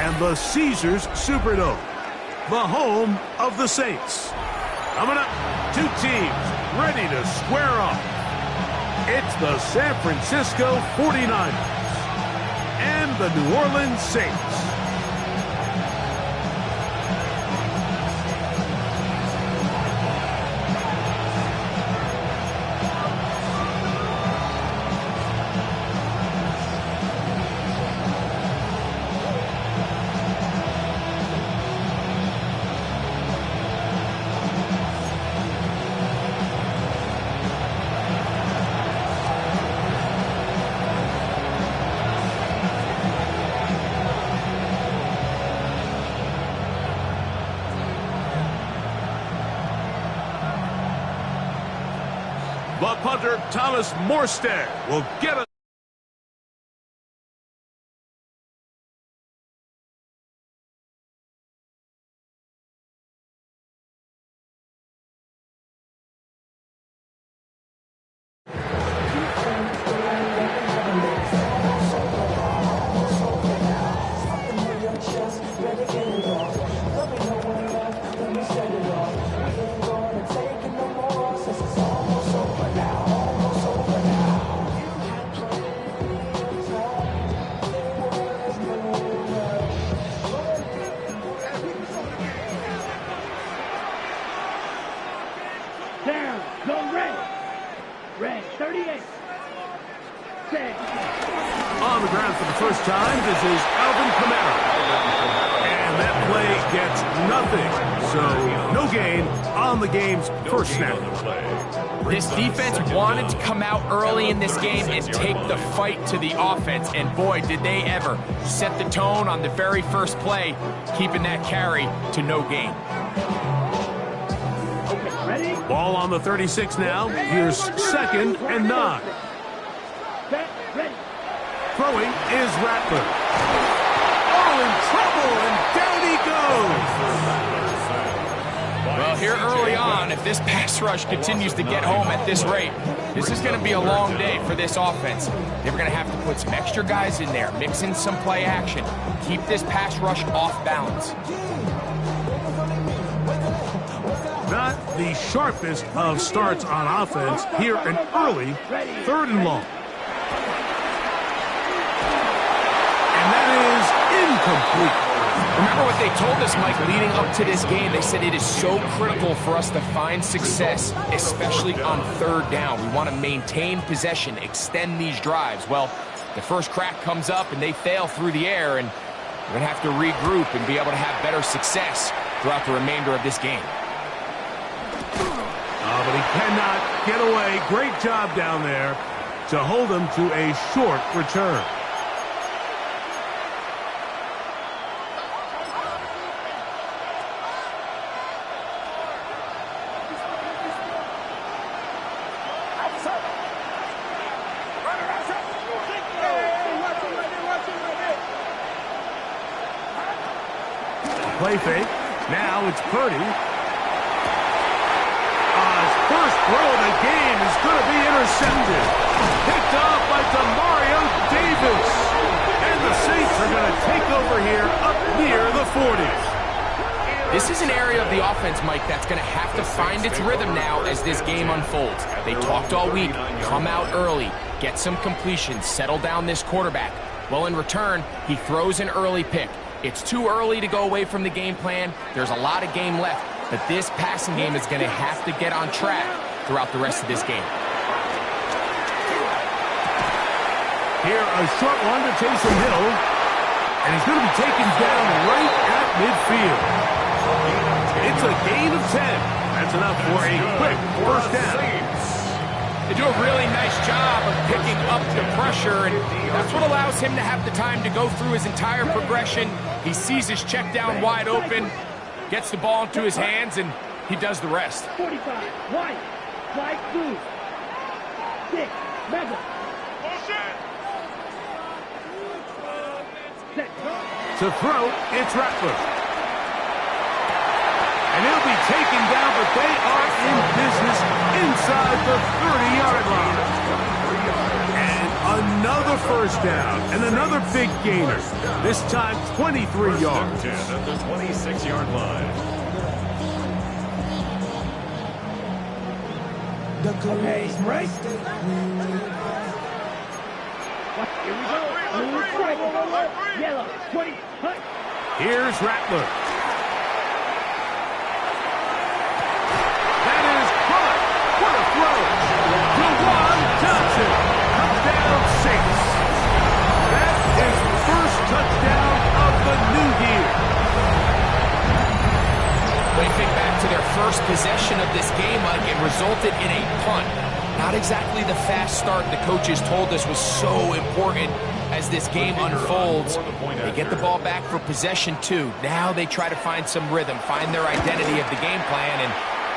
and the Caesars Superdome, the home of the Saints. Coming up, two teams ready to square off. It's the San Francisco 49ers and the New Orleans Saints. But punter Thomas Morstead will get it. Down, go red. Red, 38. Set. On the ground for the first time, this is Alvin Kamara. And that play gets nothing. So, no gain on the game's first snap. This defense wanted to come out early in this game and take the fight to the offense. And boy, did they ever set the tone on the very first play, keeping that carry to no gain. Ready? Ball on the 36 now. Here's 2nd and 9. Set, ready. Throwing is Rattler. Oh, in trouble, and down he goes. Well, here early on, if this pass rush continues to get home at this rate, this is going to be a long day for this offense. They're going to have to put some extra guys in there, mix in some play action, keep this pass rush off balance. Not the sharpest of starts on offense. Here an early 3rd and long. And that is incomplete. Remember what they told us, Mike, leading up to this game. They said it is so critical for us to find success, especially on 3rd down. We want to maintain possession, extend these drives. Well, the first crack comes up and they fail through the air, and we're going to have to regroup and be able to have better success throughout the remainder of this game. Oh, but he cannot get away. Great job down there to hold him to a short return. Play fake. Now it's Purdy. His first throw of the game is going to be intercepted. Picked off by Demario Davis. And the Saints are going to take over here up near the 40s. This is an area of the offense, Mike, that's going to have to find its rhythm now as this game unfolds. They talked all week, come out early, get some completions, settle down this quarterback. Well, in return, he throws an early pick. It's too early to go away from the game plan. There's a lot of game left, but this passing game is going to have to get on track throughout the rest of this game. Here, a short one to Taysom Hill, and he's going to be taken down right at midfield. It's a gain of 10. That's enough for a quick first down. They do a really nice job of picking up the pressure, and that's what allows him to have the time to go through his entire progression. He sees his check down wide open, gets the ball into his hands, and he does the rest. 45, white, flag 2, 6, mega. To throw, it's Rattler. And he'll be taken down, but they are in business inside the 30-yard line. And Another first down and another big gainer. This time 23 yards. 10 at the 26-yard line. Okay, break. Here we go. Blue strike. Yellow. 20. Hunt. Here's Rattler. That is caught. What a throw. Juwan Johnson. Touchdown Saints. That is the first touchdown of the new year. They think back to their first possession of this game, Mike, it resulted in a punt. Not exactly the fast start the coaches told us was so important as this game unfolds. They get the ball back for possession 2. Now they try to find some rhythm, find their identity of the game plan, and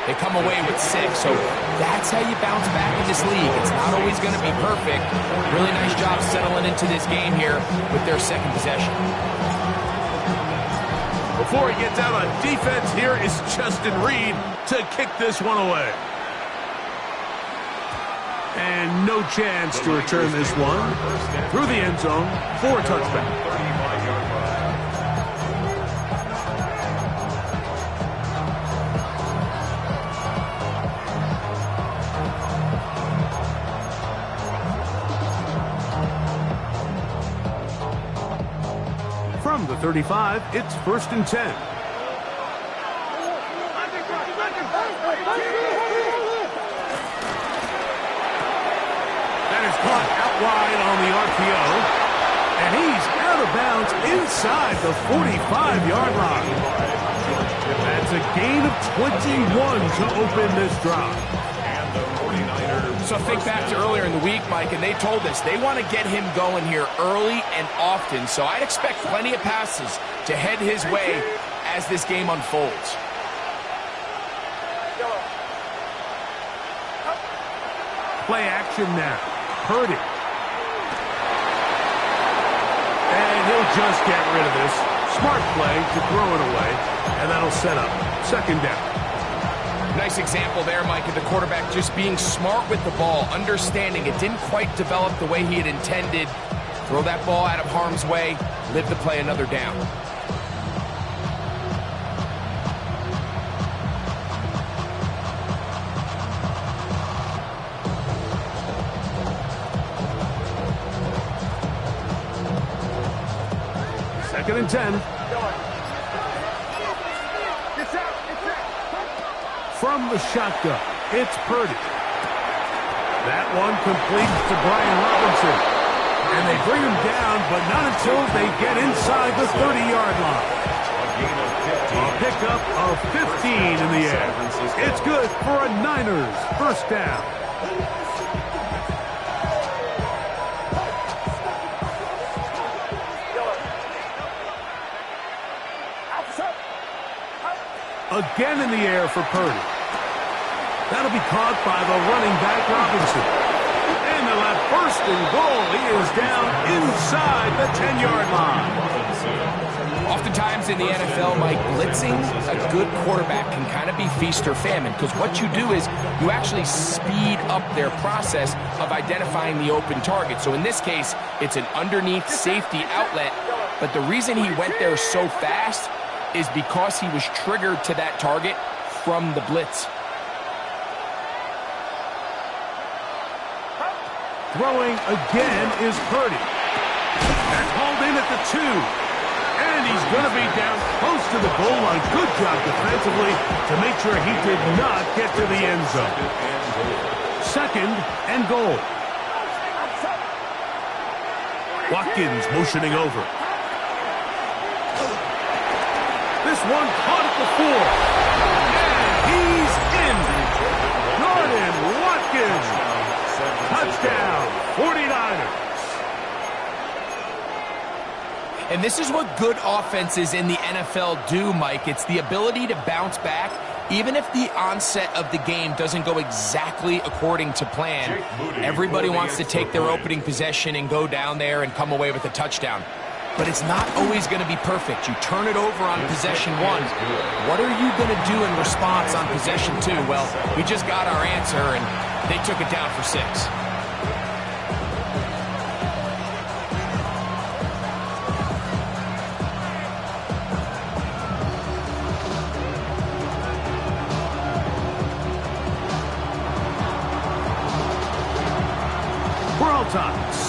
they come away with 6. So that's how you bounce back in this league. It's not always going to be perfect. Really nice job settling into this game here with their second possession. Before he gets out on defense, here is Justin Reed to kick this one away. And no chance to return this one through the end zone for a touchback. From the 35, it's 1st and 10. Caught out wide on the RPO, and he's out of bounds inside the 45-yard line. That's a gain of 21 to open this drive. So think back to earlier in the week, Mike, and they told us they want to get him going here early and often. So I'd expect plenty of passes to head his way as this game unfolds. Play action now. Purdy. And he'll just get rid of this. Smart play to throw it away, and that'll set up 2nd down. Nice example there, Mike, of the quarterback just being smart with the ball, understanding it didn't quite develop the way he had intended. Throw that ball out of harm's way, live to play another down. Second and 10. From the shotgun, it's Purdy. That one completes to Brian Robinson. And they bring him down, but not until they get inside the 30-yard line. A pickup of 15 in the air. It's good for a Niners first down. Again in the air for Purdy. That'll be caught by the running back Robinson. And they'll have 1st and goal. He is down inside the 10-yard line. Oftentimes in the NFL, Mike, blitzing a good quarterback can kind of be feast or famine, because what you do is you actually speed up their process of identifying the open target. So in this case, it's an underneath safety outlet, but the reason he went there so fast is because he was triggered to that target from the blitz. Throwing again is Purdy. That's hauled in at the 2. And he's going to be down close to the goal line. Good job defensively to make sure he did not get to the end zone. 2nd and goal. Watkins motioning over. This one caught at the 4. And he's in. Jordan Watkins. Touchdown, 49ers. And this is what good offenses in the NFL do, Mike. It's the ability to bounce back, even if the onset of the game doesn't go exactly according to plan. Everybody wants to take their opening possession and go down there and come away with a touchdown. But it's not always going to be perfect. You turn it over on possession 1. What are you going to do in response on possession 2? Well, we just got our answer, and they took it down for 6.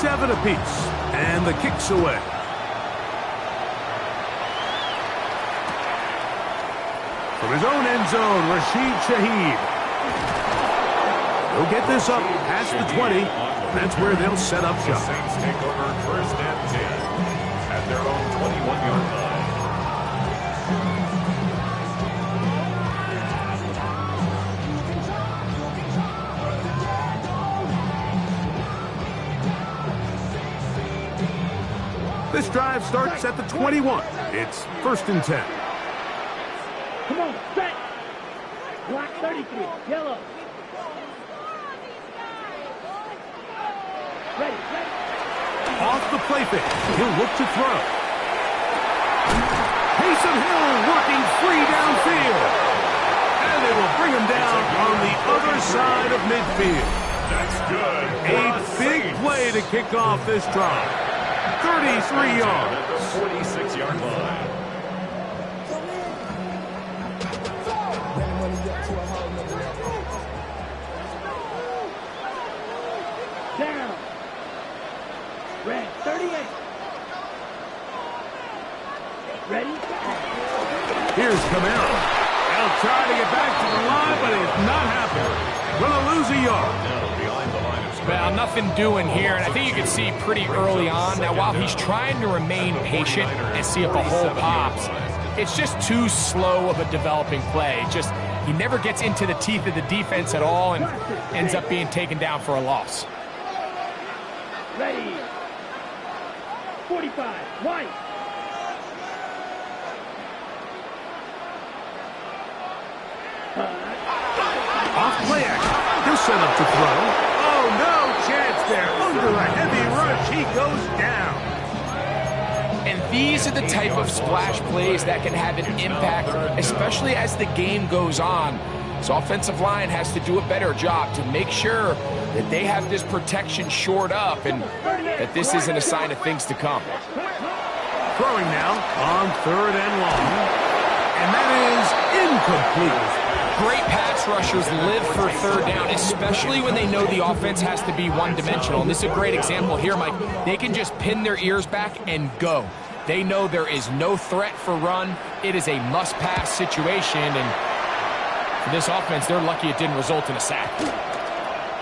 7 apiece. And the kick's away. From his own end zone, Rashid Shaheed. He'll get this up past the 20. That's where they'll set up shop. The Saints take over first and 10 at their own 21-yard line. This drive starts at the 21. It's first and 10. Come on, set. Block 33, yellow. Ready. Off the play fake. He'll look to throw. Taysom Hill working free downfield. And they will bring him down on the other side of midfield. That's good. A big play to kick off this drive. 33 yards. At the 46-yard line. Down. Red, 38. Ready? Here's Camaro. They'll try to get back to the line, but it's not happening. Gonna lose a yard. Behind the line of scrimmage. Well, nothing doing here, and I think you can see pretty early on. Now, while he's trying to remain patient and see if a hole pops, it's just too slow of a developing play. Just he never gets into the teeth of the defense at all and ends up being taken down for a loss. Ready. 45, white. Off play action. He'll set up to throw. Oh, no chance there. Under a heavy rush, he goes down. And these are the type of splash plays that can have an impact, especially as the game goes on. So offensive line has to do a better job to make sure that they have this protection shored up and that this isn't a sign of things to come. Throwing now on 3rd and long. And that is incomplete. Great pass rushers live for 3rd down, especially when they know the offense has to be one-dimensional. And this is a great example here, Mike. They can just pin their ears back and go. They know there is no threat for run. It is a must-pass situation, and for this offense, they're lucky it didn't result in a sack.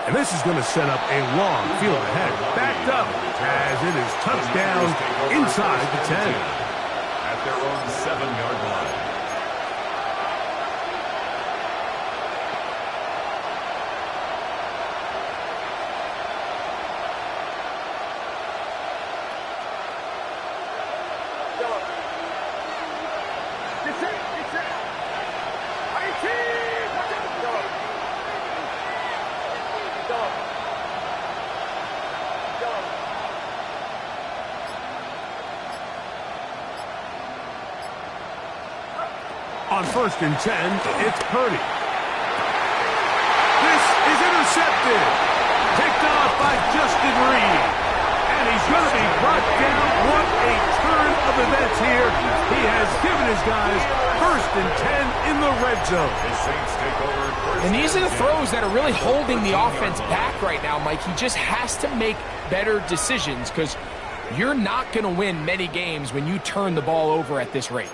And this is going to set up a long field ahead. Backed up as it is touchdown inside the 10. At their own 7-yard line. On 1st and 10, it's Purdy. This is intercepted. Picked off by Justin Reed. And he's going to be brought down. What a turn of events here. He has given his guys 1st and 10 in the red zone. The Saints take over first. And these are the throws that are really holding the offense back right now, Mike. He just has to make better decisions because you're not going to win many games when you turn the ball over at this rate.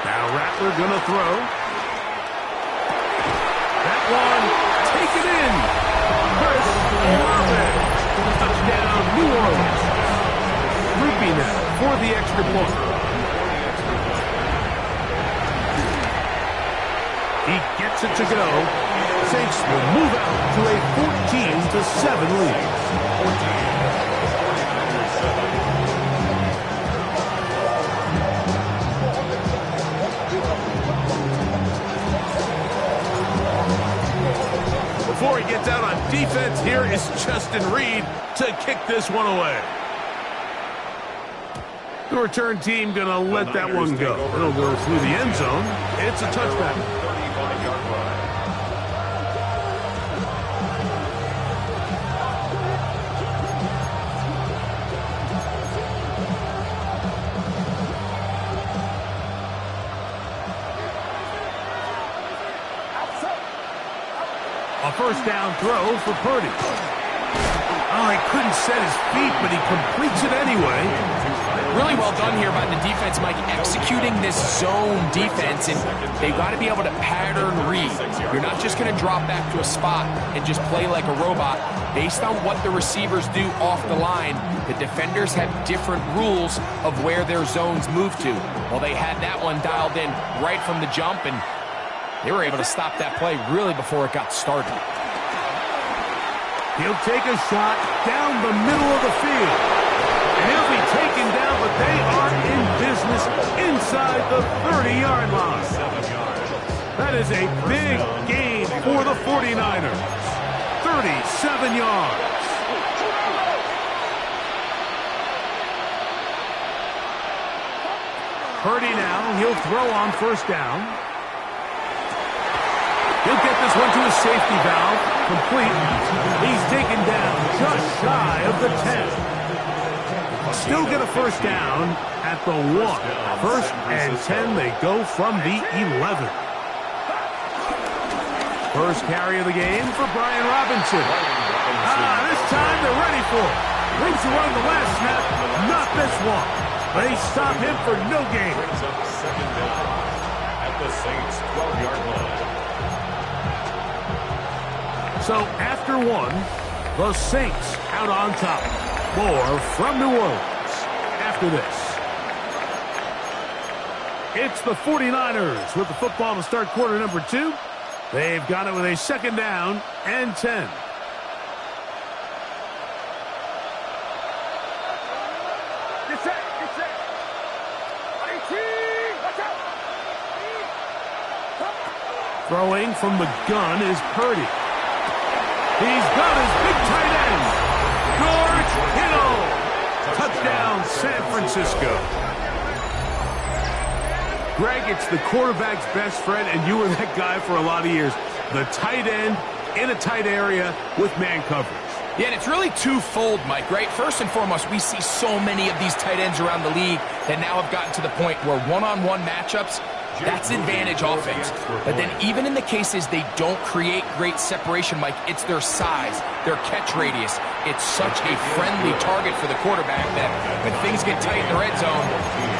Now Rattler gonna throw. That one, take it in. Chris Olave. Touchdown, New Orleans. Rupi now for the extra point. He gets it to go. Saints will move out to a 14-7 lead. Before he gets out on defense, here is Justin Reed to kick this one away. The return team going to let that one go. It'll go through the end zone. It's a touchback. 35-yard line. first down throw for Purdy. Oh, he couldn't set his feet, but he completes it anyway. Really well done here by the defense, Mike, executing this zone defense, and they've got to be able to pattern read. You're not just going to drop back to a spot and just play like a robot. Based on what the receivers do off the line, the defenders have different rules of where their zones move to. Well, they had that one dialed in right from the jump, and they were able to stop that play really before it got started. He'll take a shot down the middle of the field. And he'll be taken down, but they are in business inside the 30-yard line. That is a big gain for the 49ers. 37 yards. Purdy now, he'll throw on first down. He'll get this one to his safety valve, complete. He's taken down just shy of the 10. Still get a first down at the 1. First and 10, they go from the 11. First carry of the game for Brian Robinson. This time they're ready for it. Room to run the last snap, not this one. They stop him for no gain. Brings up second down at the Saints' 12-yard line. So after one, the Saints out on top. More from New Orleans after this. It's the 49ers with the football to start quarter number 2. They've got it with a second down and 10. Get set, get set. 18, watch out. Throwing from the gun is Purdy. He's got his big tight end. George Kittle. Touchdown, San Francisco. Greg, it's the quarterback's best friend, and you were that guy for a lot of years. The tight end in a tight area with man coverage. Yeah, and it's really twofold, Mike, right? First and foremost, we see so many of these tight ends around the league that now have gotten to the point where one-on-one matchups, that's advantage offense. But then even in the cases they don't create great separation, Mike, it's their size, their catch radius. It's such a friendly target for the quarterback that when things get tight in the red zone,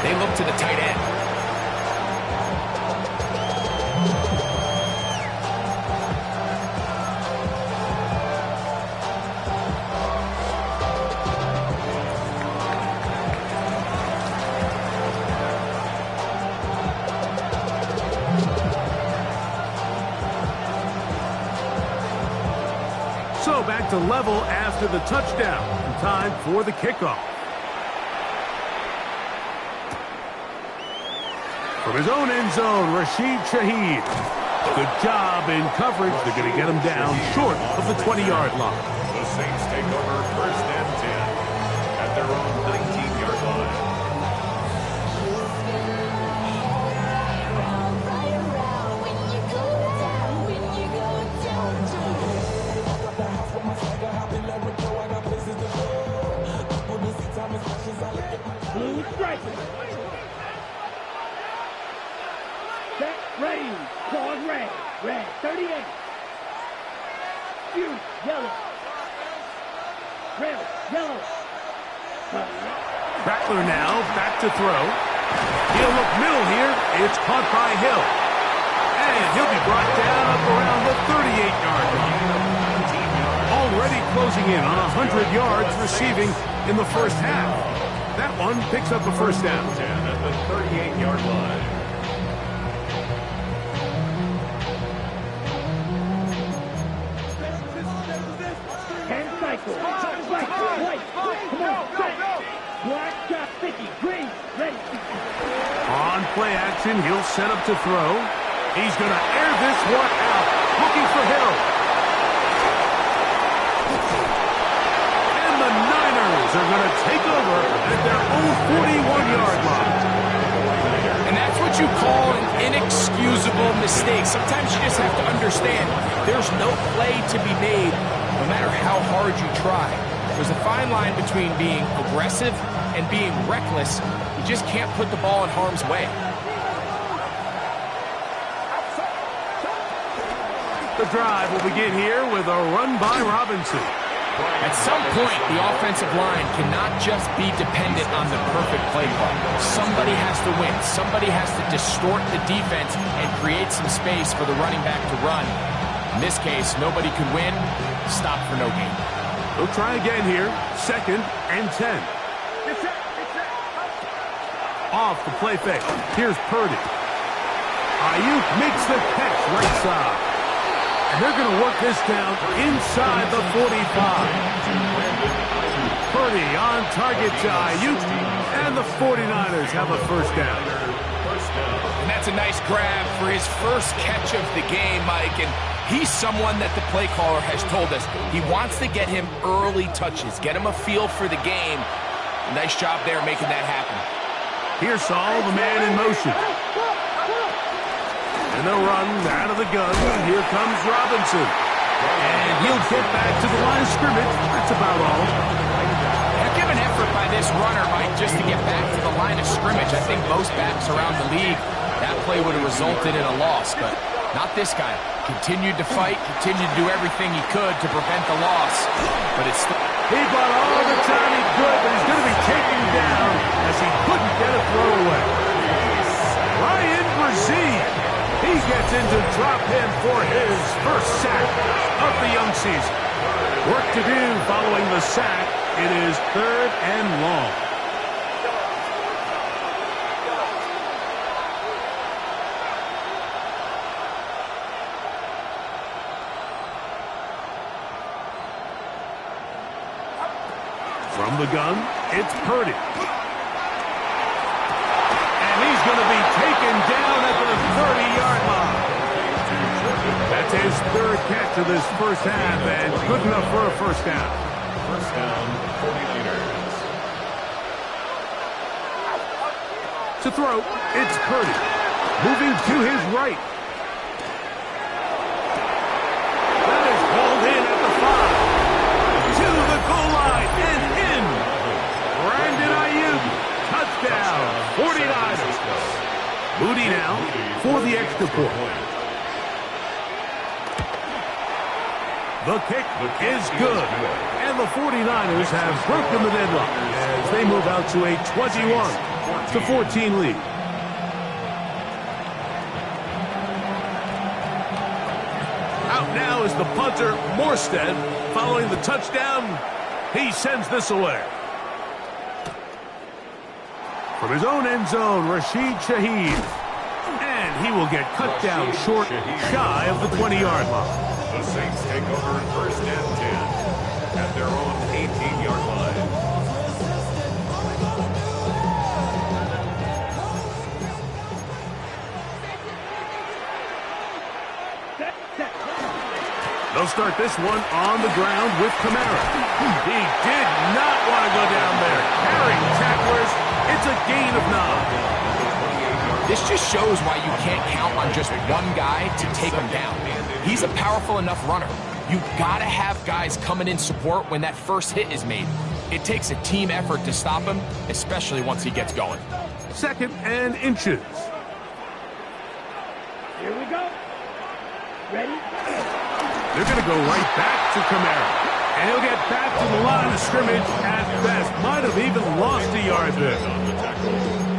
they look to the tight end. So back to level after the touchdown. Time for the kickoff. From his own end zone, Rashid Shaheed. Good job in coverage. They're going to get him down short of the 20-yard line. The Saints take over first and 10 at their own 19-yard line. Blue strike. Set, ready. Pause, red. Red, 38. Shoot, yellow. Red, yellow. Rattler now back to throw. He'll look middle here. It's caught by Hill. And he'll be brought down up around the 38-yard line. Already closing in on 100 yards receiving in the first half. That one picks up a first down. 10 at the 38-yard line. Ten cycles. Right, white. Come on, set. Black, got 50. Green, ready. On play action, he'll set up to throw. He's going to air this one out. Looking for Hill. And the Niners are going to take over at their own 41-yard line. And that's what you call an inexcusable mistake. Sometimes you just have to understand there's no play to be made no matter how hard you try. There's a fine line between being aggressive and being reckless. You just can't put the ball in harm's way. The drive will begin here with a run by Robinson. At some point, the offensive line cannot just be dependent on the perfect play call. Somebody has to win. Somebody has to distort the defense and create some space for the running back to run. In this case, nobody could win. Stop for no gain. We'll try again here. 2nd and 10. Off the play fake. Here's Purdy. Ayuk makes the catch right side. And they're going to work this down inside the 45. Purdy on target to Ayuk, and the 49ers have a first down. And that's a nice grab for his first catch of the game, Mike. And he's someone that the play caller has told us he wants to get him early touches, get him a feel for the game. Nice job there making that happen. Here's Saul, the man in motion. And they'll run out of the gun. Here comes Robinson. And he'll get back to the line of scrimmage. That's about all. Heck of an effort by this runner, Mike, just to get back to the line of scrimmage. I think most backs around the league, that play would have resulted in a loss, but not this guy. Continued to fight, continued to do everything he could to prevent the loss. But it's still... He bought all the time he could, but he's going to be taken down as he couldn't get a throw away. Ryan Brzee. He gets into drop him for his first sack of the young season. Work to do following the sack. It is 3rd and long. From the gun, it's Purdy. And he's going to be taken down at the 30-yard line. That's his 3rd catch of this first half, and good enough for a first down. First down, 49ers. To throw, it's Purdy. Moving to his right. That is hauled in at the 5. To the goal line and in. Brandon Ayuk. Touchdown. 49ers. Moody now for the extra point. The kick is good. And the 49ers have broken the deadlock as they move out to a 21-14 lead. Out now is the punter, Morstead. Following the touchdown, he sends this away. From his own end zone, Rashid Shaheed. And he will get cut down short, shy of the 20-yard line. The Saints take over 1st and 10 at their own 18-yard line. They'll start this one on the ground with Kamara. He did not want to go down there. Carrying tacklers, it's a gain of 9. This just shows why you can't count on just one guy to take him down. He's a powerful enough runner. You've got to have guys coming in support when that first hit is made. It takes a team effort to stop him, especially once he gets going. 2nd and inches. Here we go. Ready? They're going to go right back to Kamara. And he'll get back to the line of scrimmage at best. Might have even lost a yard there.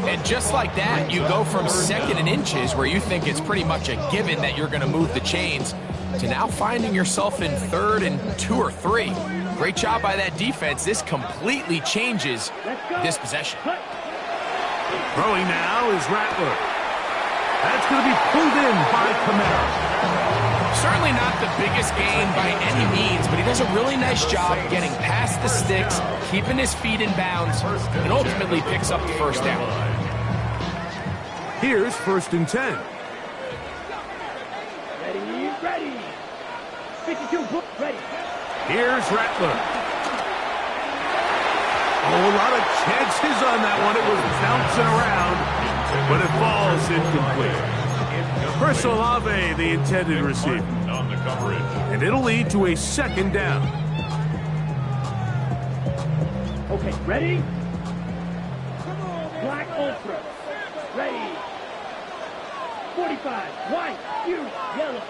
And just like that, you go from 2nd and inches, where you think it's pretty much a given that you're going to move the chains, to now finding yourself in 3rd and 2 or 3. Great job by that defense. This completely changes this possession. Throwing now is Rattler. That's going to be pulled in by Kamara. Certainly not the biggest gain by any means, but he does a really nice job getting past the sticks, keeping his feet in bounds, and ultimately picks up the first down. Here's 1st and 10. Ready. 52, ready. Here's Rattler. Oh, a lot of chances on that one. It was bouncing around, but it falls incomplete. Chris Olave, the intended receiver. On the coverage. And it'll lead to a 2nd down. Okay, ready? Black Ultra. Ready. 45, white, huge, yellow.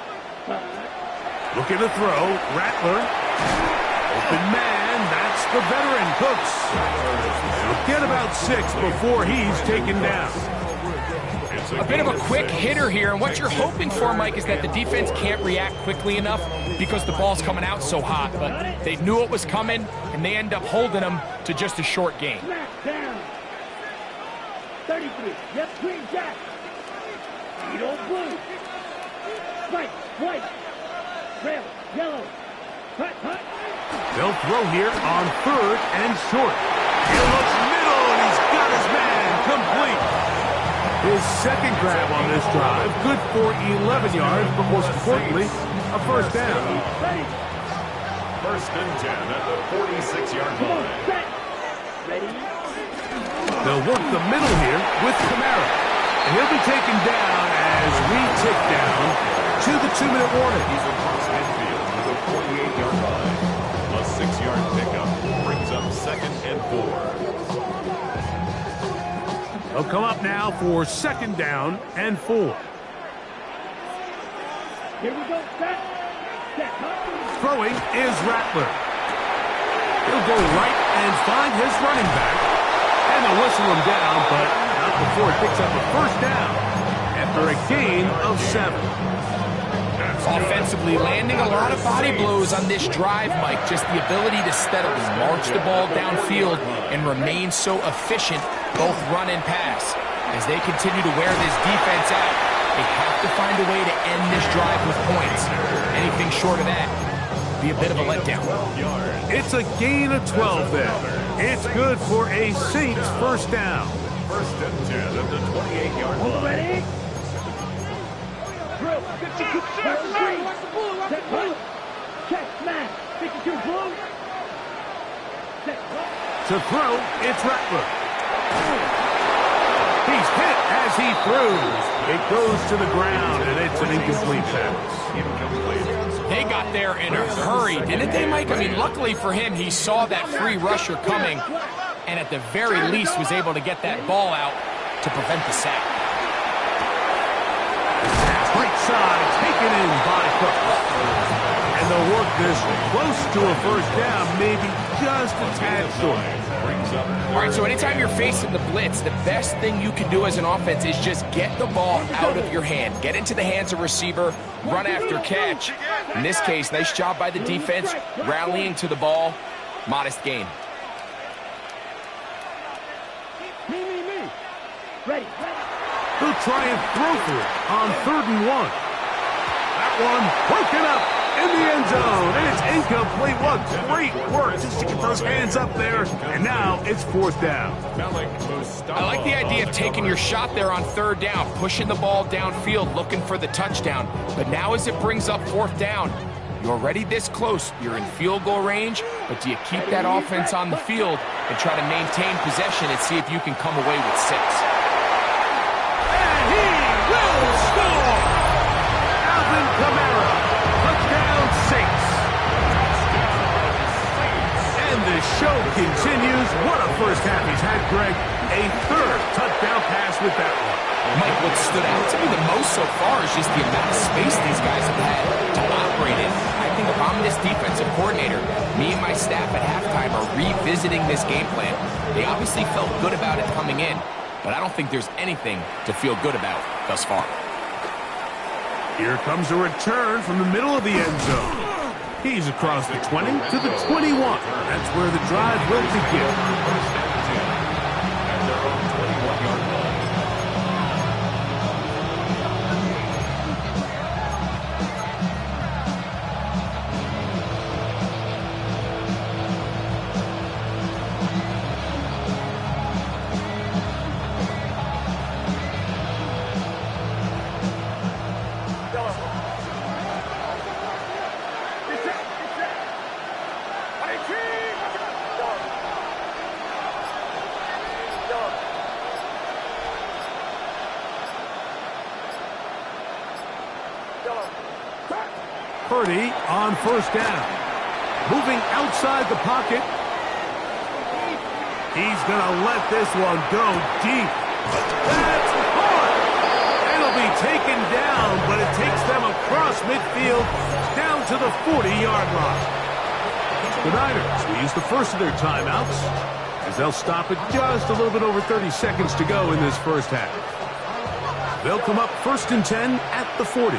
Looking to throw. Rattler. Open man. That's the veteran, Cooks. He'll get about 6 before he's taken down. A bit of a quick hitter here, and what you're hoping for, Mike, is that the defense can't react quickly enough because the ball's coming out so hot. But they knew it was coming, and they end up holding them to just a short game. Smack down. 33. Left green jack. Edo blue. White, white. Red, yellow. Hut, hut. They'll throw here on 3rd and short. He looks middle, and he's got his man complete. His second grab on this drive, good for 11 yards, but most importantly, a first down. Ready. 1st and 10 at the 46-yard Come on, line. set. Ready. They'll work the middle here with Kamara. And he'll be taken down as we tick down to the 2-minute warning. He's across midfield to the 48-yard line. A 6-yard pickup brings up 2nd and 4. They'll come up now for 2nd down and 4. Here we go, set. Set, hut. Throwing is Rattler. He'll go right and find his running back. And they'll whistle him down, but not before it picks up a first down after a gain of 7. Offensively, landing a lot of body blows on this drive, Mike. Just the ability to steadily march the ball downfield and remain so efficient, both run and pass. As they continue to wear this defense out, they have to find a way to end this drive with points. Anything short of that would be a bit of a letdown. It's a gain of 12 there. It's good for a Saints first down. 1st and 10 at the 28-yard Hold line. ready. Drill. 52 set, green. Set, hut. Check, smash. 52 blue. Set, hut. To throw, it's Rattler. He's hit as he throws. It goes to the ground, and it's an incomplete pass. Incomplete. They got there in a hurry, didn't they, Mike? I mean, luckily for him, he saw that free rusher coming, and at the very least was able to get that ball out to prevent the sack. Right side, taken in by Cooks. And they'll work this close to a first down, maybe just a tad short. All right, so anytime you're facing the blitz, the best thing you can do as an offense is just get the ball out of your hand. Get into the hands of receiver, run after catch. In this case, nice job by the defense, rallying to the ball. Modest gain. Me. Ready. He'll try and throw for it on 3rd and 1. That one broken up in the end zone, and it's incomplete. What great work just to get those hands up there, and now it's 4th down. I like the idea of taking your shot there on 3rd down, pushing the ball downfield, looking for the touchdown. But now as it brings up 4th down, you're already this close. You're in field goal range, but do you keep that offense on the field and try to maintain possession and see if you can come away with 6? And he will score! Alvin Kamara, touchdown Saints. And the show continues. What a first half he's had, Greg. A 3rd touchdown pass with that one. Mike, what stood out to me the most so far is just the amount of space these guys have had to operate in. I think if I'm this defensive coordinator, me and my staff at halftime are revisiting this game plan. They obviously felt good about it coming in, but I don't think there's anything to feel good about thus far. Here comes a return from the middle of the end zone. He's across the 20 to the 21. That's where the drive will begin. Purdy on 1st down. Moving outside the pocket. He's going to let this one go deep. That's hard. It'll be taken down, but it takes them across midfield down to the 40-yard line. The Niners will use the first of their timeouts as they'll stop it just a little bit over 30 seconds to go in this first half. They'll come up 1st and 10 at the 40.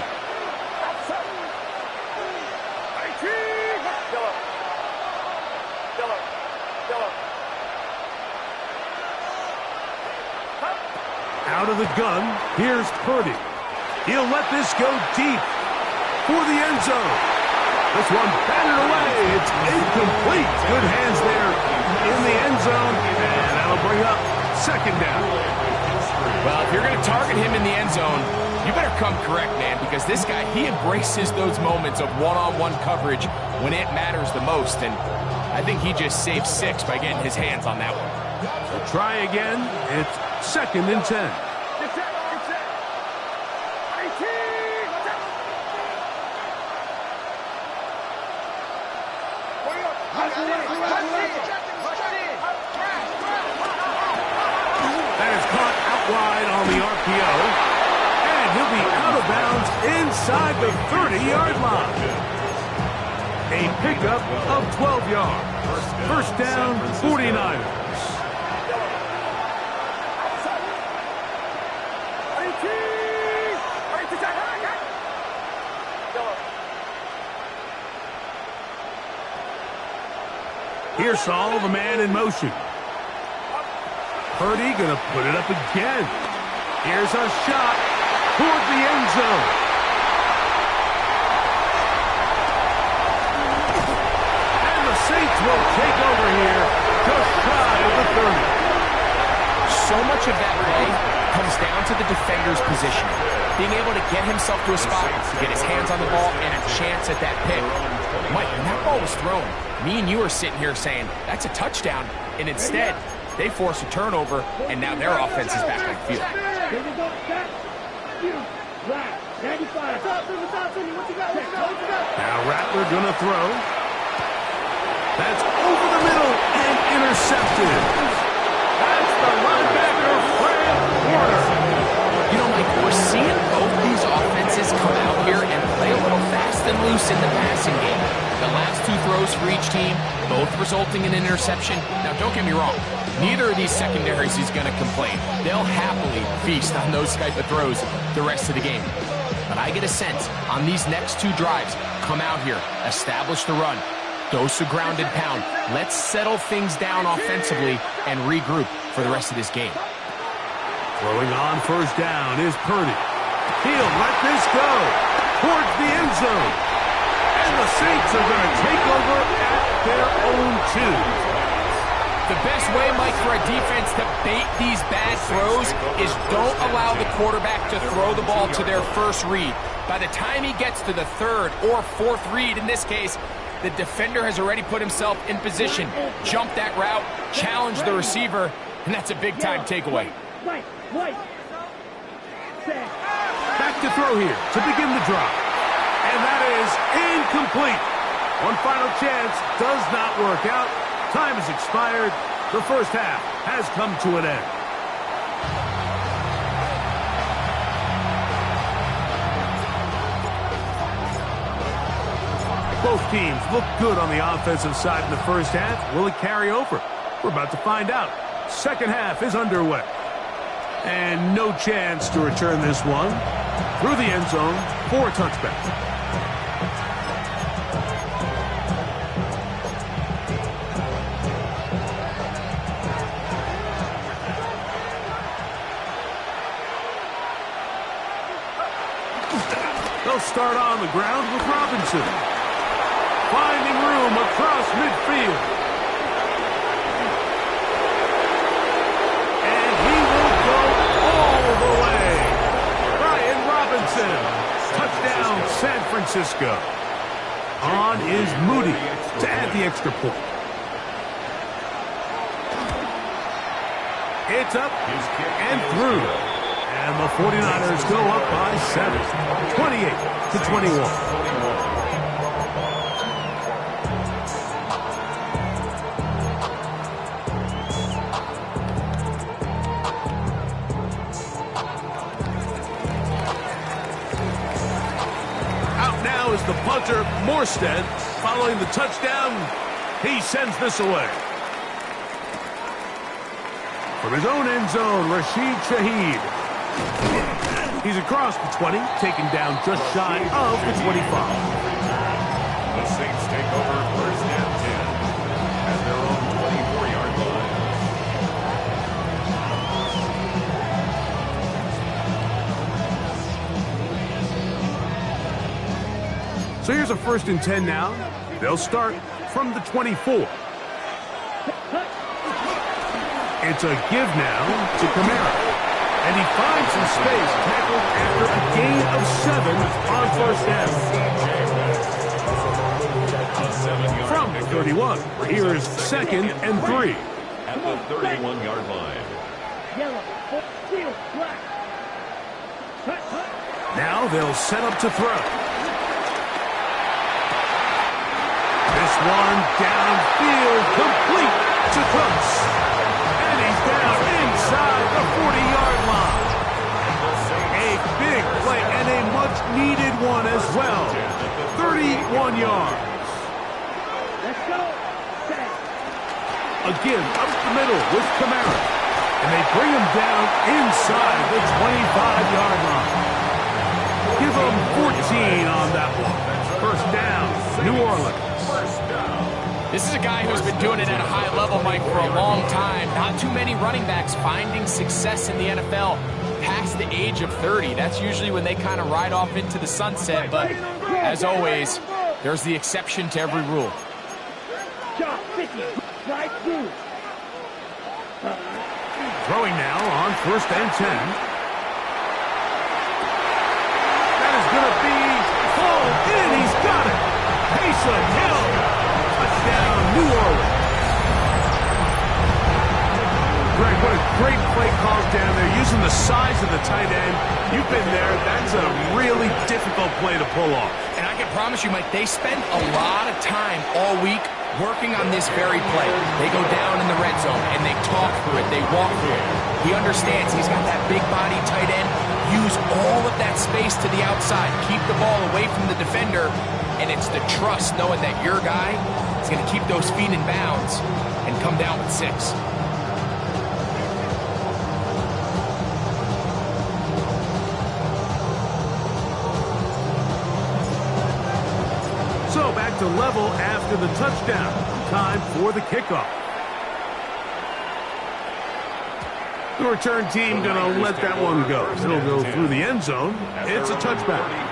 Out of the gun, here's Purdy. He'll let this go deep for the end zone. This one batted away. It's incomplete. Good hands there in the end zone, and that'll bring up 2nd down. Well, if you're going to target him in the end zone, you better come correct, man, because this guy, he embraces those moments of one-on-one coverage when it matters the most, and I think he just saved 6 by getting his hands on that one. So try again. It's 2nd and 10. That is caught out wide on the RPO, and he'll be out of bounds inside the 30-yard line. A pickup of 12 yards. 1st down, 49ers. Here's Saul, the man in motion. Purdy gonna put it up again. Here's a shot toward the end zone. And the Saints will take over here just shy of the 30. So much of that play comes down to the defender's position. Being able to get himself to a spot, get his hands on the ball, and a chance at that pick. Mike, when that ball was thrown, me and you are sitting here saying, that's a touchdown, and instead, they force a turnover, and now their offense is back on the field. Now Rattler gonna throw. That's over the middle and intercepted. That's the linebacker, Fred Warner. You know, Mike, we're seeing both these offenses come out here and play a little fast and loose in the passing game. The last 2 throws for each team, both resulting in an interception. Now, don't get me wrong. Neither of these secondaries is going to complain. They'll happily feast on those type of throws the rest of the game. But I get a sense on these next 2 drives, come out here, establish the run, dose a grounded pound. Let's settle things down offensively and regroup for the rest of this game. Throwing on 1st down is Purdy. He'll let this go towards the end zone. And the Saints are going to take over at their own 2. The best way, Mike, for a defense to bait these bad throws is don't allow the quarterback to throw the ball to their first read. By the time he gets to the 3rd or 4th read, in this case, the defender has already put himself in position, jumped that route, challenged the receiver, and that's a big-time takeaway. Back to throw here to begin the drive. And that is incomplete. One final chance does not work out. Time has expired. The first half has come to an end. Both teams look good on the offensive side in the first half. Will it carry over? We're about to find out. Second half is underway. And no chance to return this one through the end zone for a touchback. They'll start on the ground with Robinson. Finding room across midfield. And he will go all the way. Brian Robinson. Touchdown, San Francisco. On is Moody to add the extra point. It's up and through. And the 49ers go up by 7, 28-21. Hunter Morstead, following the touchdown, he sends this away. From his own end zone, Rashid Shaheed. He's across the 20, taken down just shy of the 25. The Saints take over first and 10 at their own 24-yard line. So here's a 1st and 10 now. They'll start from the 24. It's a give now to Kamara. And he finds some space, tackled after a gain of 7 on first down. From the 31, here's 2nd and 3. At the 31-yard line. Yellow, field, black. Now they'll set up to throw. This one downfield, complete to Cooks. And he's down inside the 40-yard line. A big play and a much-needed one as well. 31 yards. Let's go. Set. Again, up the middle with Kamara. And they bring him down inside the 25-yard line. Give him 14 on that one. First down, New Orleans. This is a guy who's been doing it at a high level, Mike, for a long time. Not too many running backs finding success in the NFL past the age of 30. That's usually when they kind of ride off into the sunset. But as always, there's the exception to every rule. Shot 50. Right through. Throwing now on 1st and 10. That is going to be hauled in. He's got it. Taysom Hill. Touchdown, New Orleans. Greg, what a great play call down there. Using the size of the tight end. You've been there. That's a really difficult play to pull off. And I can promise you, Mike, they spend a lot of time all week working on this very play. They go down in the red zone, and they talk through it. They walk through it. He understands he's got that big body tight end. Use all of that space to the outside. Keep the ball away from the defender. And it's the trust knowing that your guy is going to keep those feet in bounds and come down with 6. So back to level after the touchdown. Time for the kickoff. The return team going to let that one go. It'll go through the end zone. It's a touchback.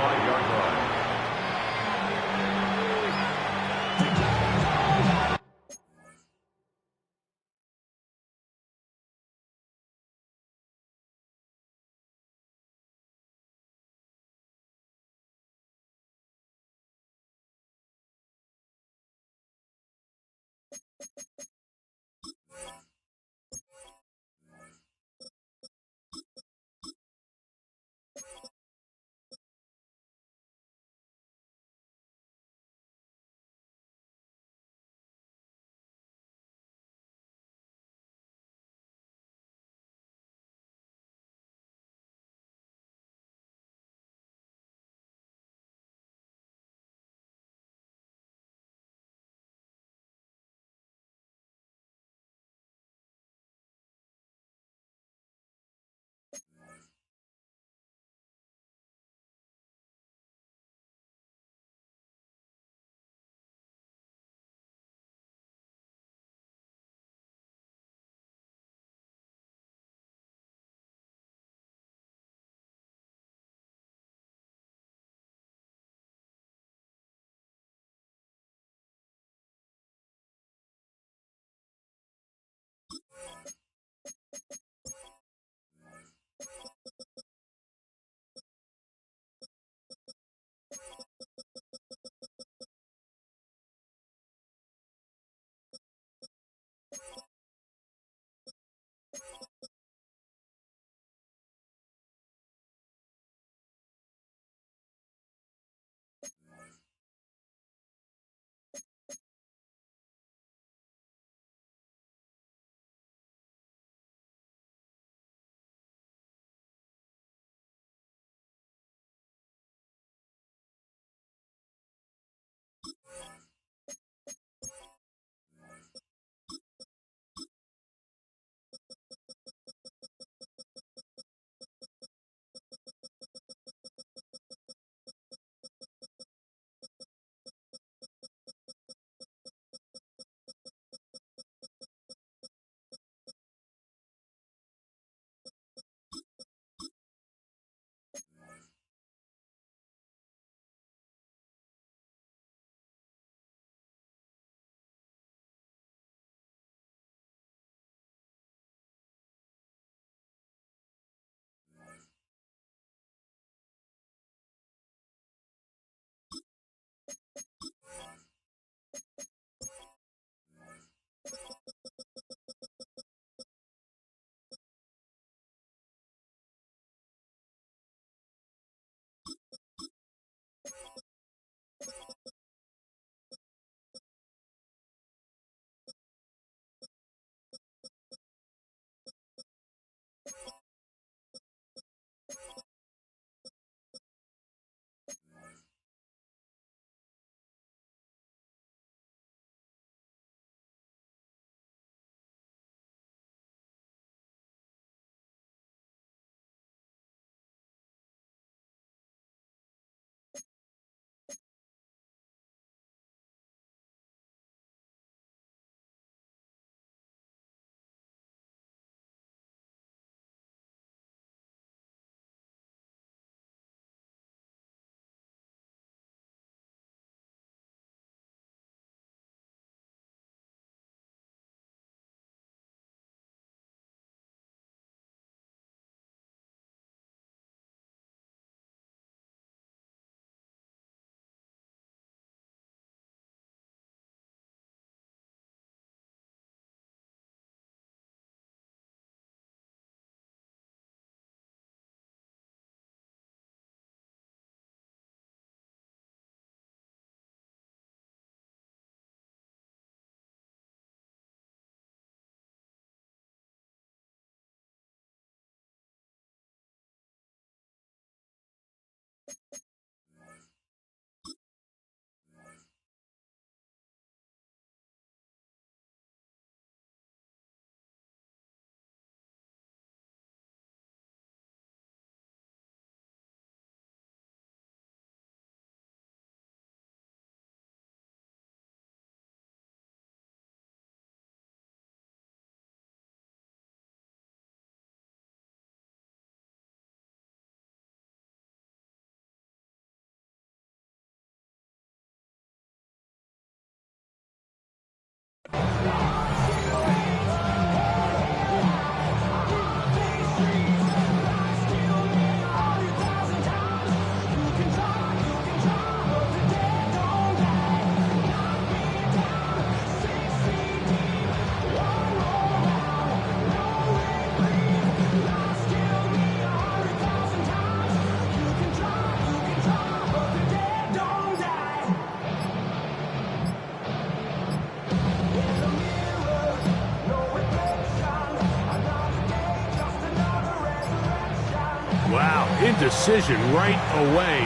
Wow, indecision right away.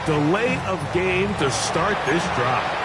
Delay of game to start this drive.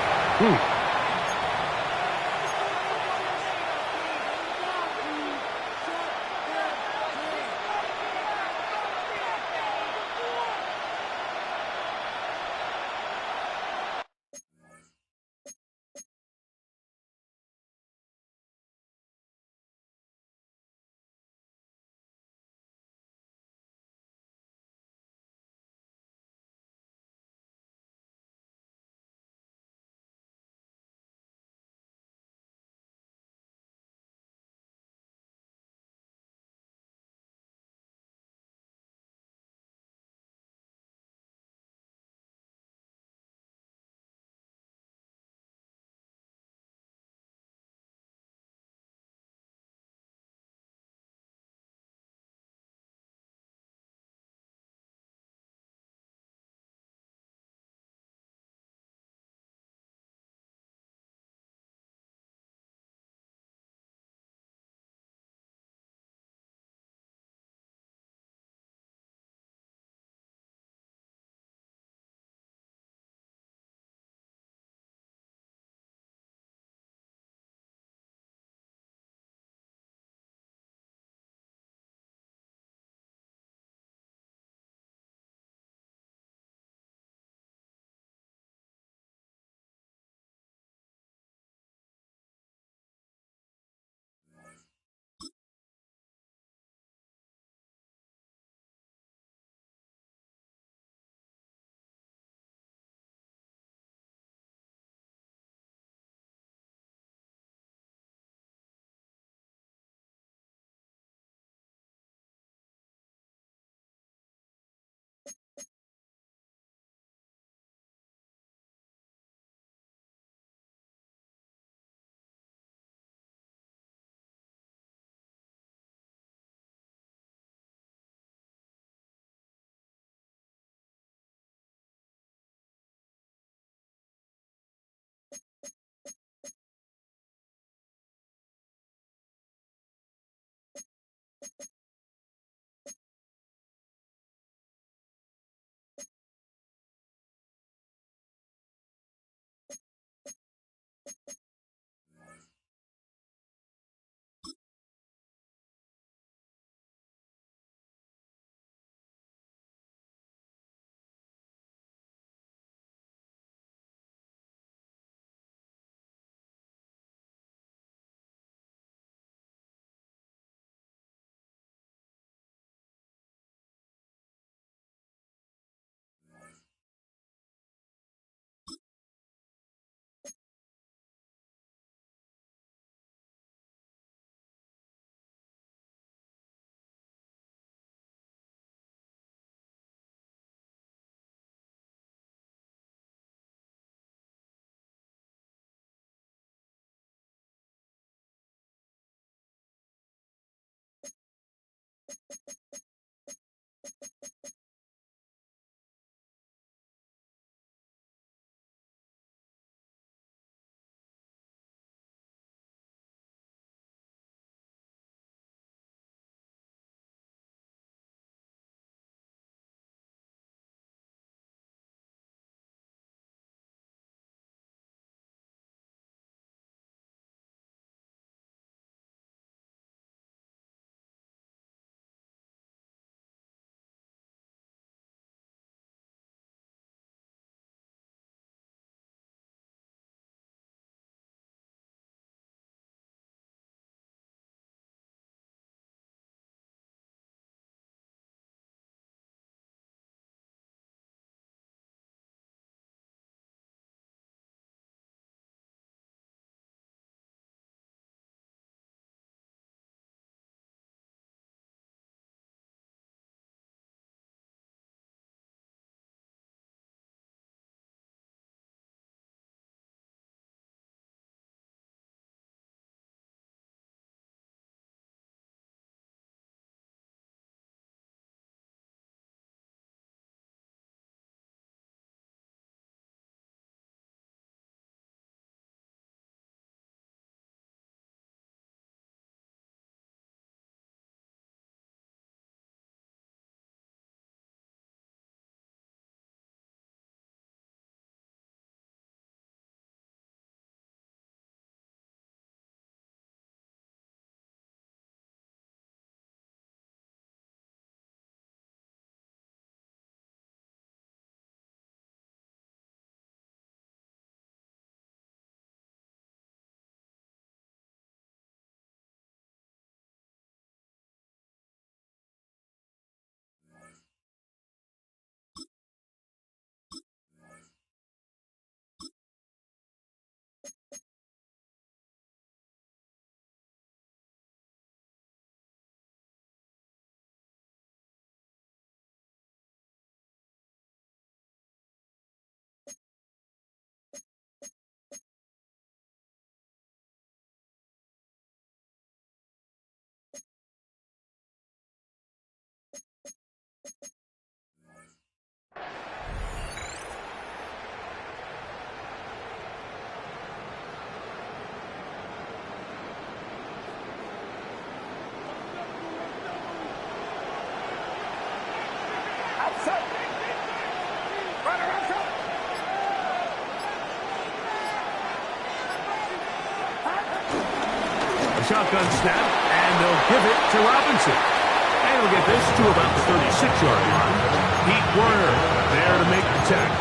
shotgun snap, and they'll give it to Robinson. And we'll get this to about the 36-yard line. Pete Werner there to make the tackle.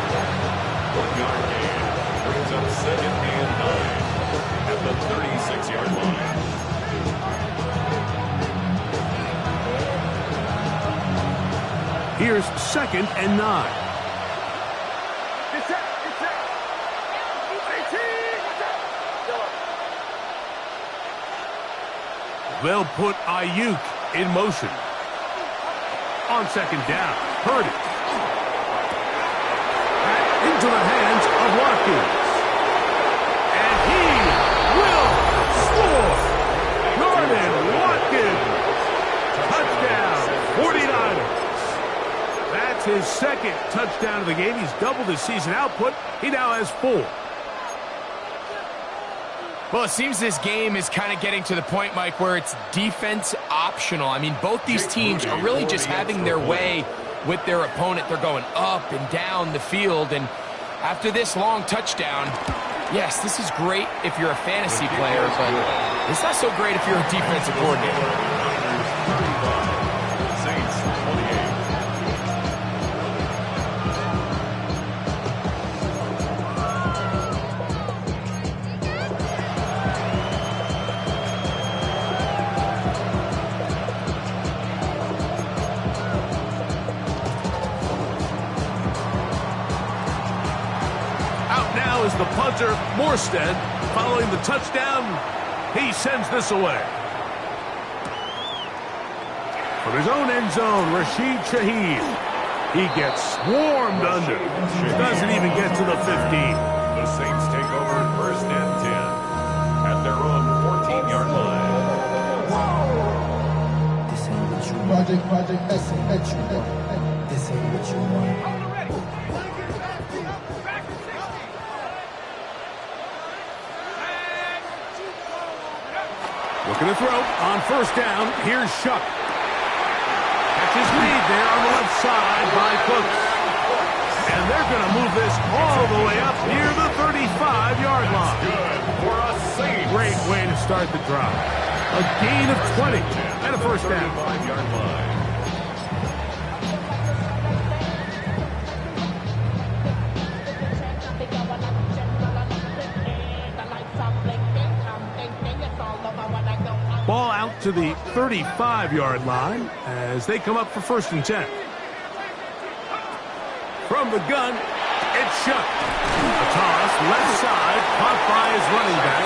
1-yard gain brings up 2nd and 9 at the 36-yard line. Here's 2nd and 9. They'll put Ayuk in motion. On 2nd down, Purdy. Back into the hands of Watkins. And he will score. Jordan Watkins. Touchdown, 49ers. That's his 2nd touchdown of the game. He's doubled his season output. He now has 4. Well, it seems this game is kind of getting to the point, Mike, where it's defense optional. I mean, both these teams are really just having their way with their opponent. They're going up and down the field, and after this long touchdown, yes, this is great if you're a fantasy player, but it's not so great if you're a defensive coordinator. Saints 28. Is the punter, Morstead. Following the touchdown, he sends this away. From his own end zone, Rashid Shaheed. He gets swarmed under. Doesn't even get to the 15. The Saints take over 1st and 10 at their own 14-yard line. This ain't what you want. Project, this ain't what you want. This ain't what you want. Looking to throw on 1st down. Here's Shuck. Catches lead there on the left side by Cooks. And they're going to move this all the way up near the 35-yard line. Good for a Saints. Great way to start the drive. A gain of 20 and a 1st down. 35-yard line. Ball out to the 35-yard line as they come up for 1st and 10. From the gun, it's Shuck. A toss, left side, caught by his running back.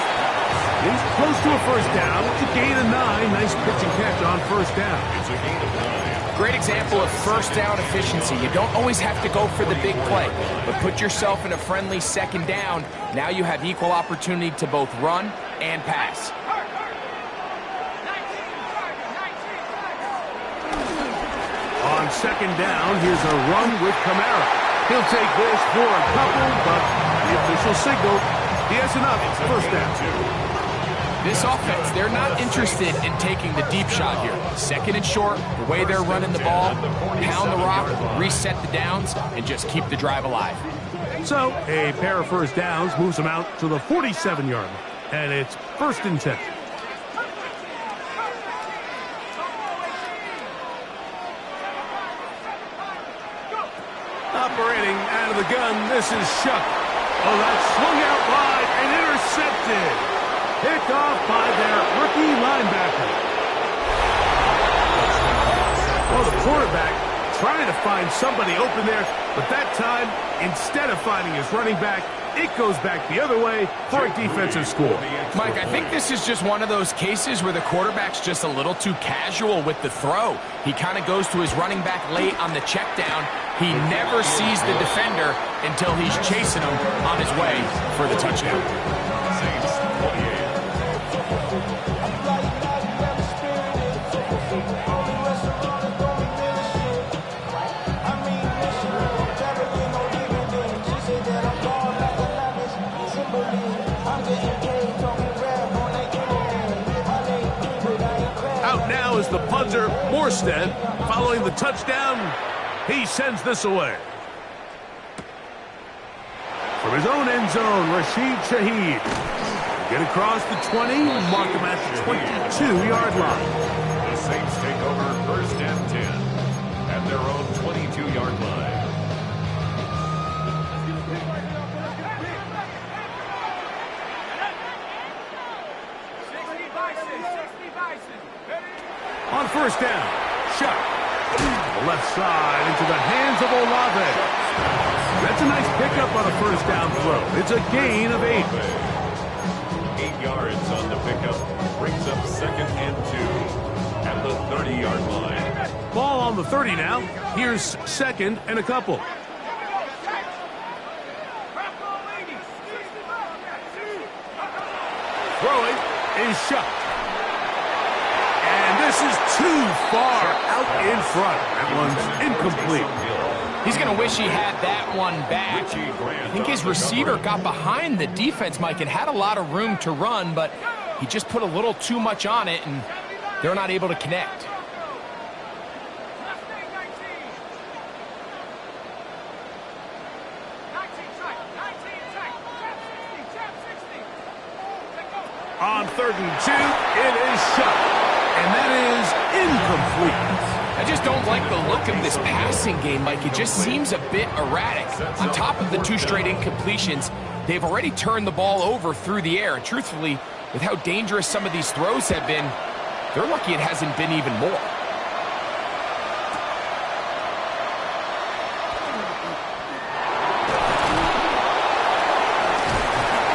He's close to a 1st down. It's a gain of 9. Nice pitch and catch on 1st down. It's a gain of 9. Great example of 1st down efficiency. You don't always have to go for the big play, but put yourself in a friendly 2nd down. Now you have equal opportunity to both run and pass. On 2nd down, here's a run with Kamara. He'll take this for a couple, but the official signal, he has enough. 1st down. This offense, they're not interested in taking the deep shot here. 2nd and short, the way they're running the ball, pound the rock, reset the downs, and just keep the drive alive. So, a pair of 1st downs moves them out to the 47-yard line, and it's 1st and 10. Operating out of the gun, this is Shuck. Oh, that's swung out wide and intercepted. Picked off by their rookie linebacker. Oh, the quarterback trying to find somebody open there, but that time, instead of finding his running back, it goes back the other way for a defensive score. Mike, I think this is just one of those cases where the quarterback's just a little too casual with the throw. He kind of goes to his running back late on the check down. He never sees the defender until he's chasing him on his way for the touchdown. Saints 28. Out now is the punter, Morstead. Following the touchdown, he sends this away. From his own end zone, Rashid Shaheed. Get across the 20, mark them at the 22-yard line. The Saints take over 1st and 10 at their own 22-yard line. On 1st down, shot. The left side into the hands of Olave. That's a nice pickup on a 1st down throw. It's a gain of 8. 8 yards on the pickup. Brings up 2nd and 2 at the 30-yard line. Ball on the 30 now. Here's 2nd and a couple. Throwing is shot. And this is too far out in front. That one's incomplete. He's going to wish he had that one back. I think his receiver got behind the defense, Mike, and had a lot of room to run, but he just put a little too much on it, and they're not able to connect. On 3rd and 2, it is shot. And that is incomplete. I just don't like the look of this passing game, Mike. It just seems a bit erratic. On top of the 2 straight incompletions, they've already turned the ball over through the air. And truthfully, with how dangerous some of these throws have been, they're lucky it hasn't been even more.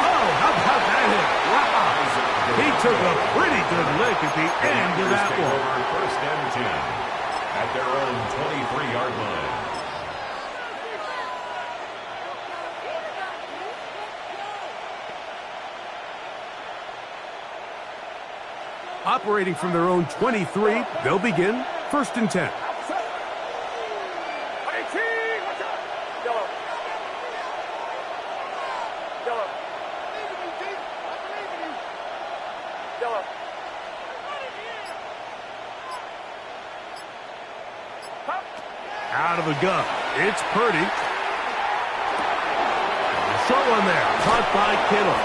Oh, how about that hit? Wow. He took a pretty good lick at the end of that one. 1st and 10 at their own 23-yard line. Operating from their own 23, they'll begin 1st and 10. Out of the gun, it's Purdy. Short one there, caught by Kittle.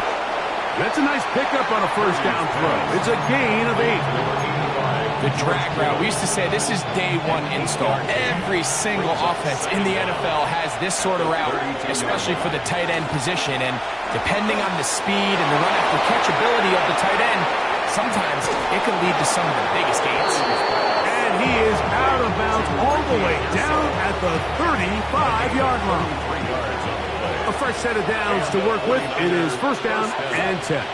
That's a nice pickup on a 1st down throw. It's a gain of 8. The drag route, we used to say this is day 1 install. Every single offense in the NFL has this sort of route, especially for the tight end position. And depending on the speed and the run after catch ability of the tight end, sometimes it can lead to some of the biggest gains. And he is out of bounds all the way down at the 35-yard line. A fresh set of downs to work with. It is 1st down and 10.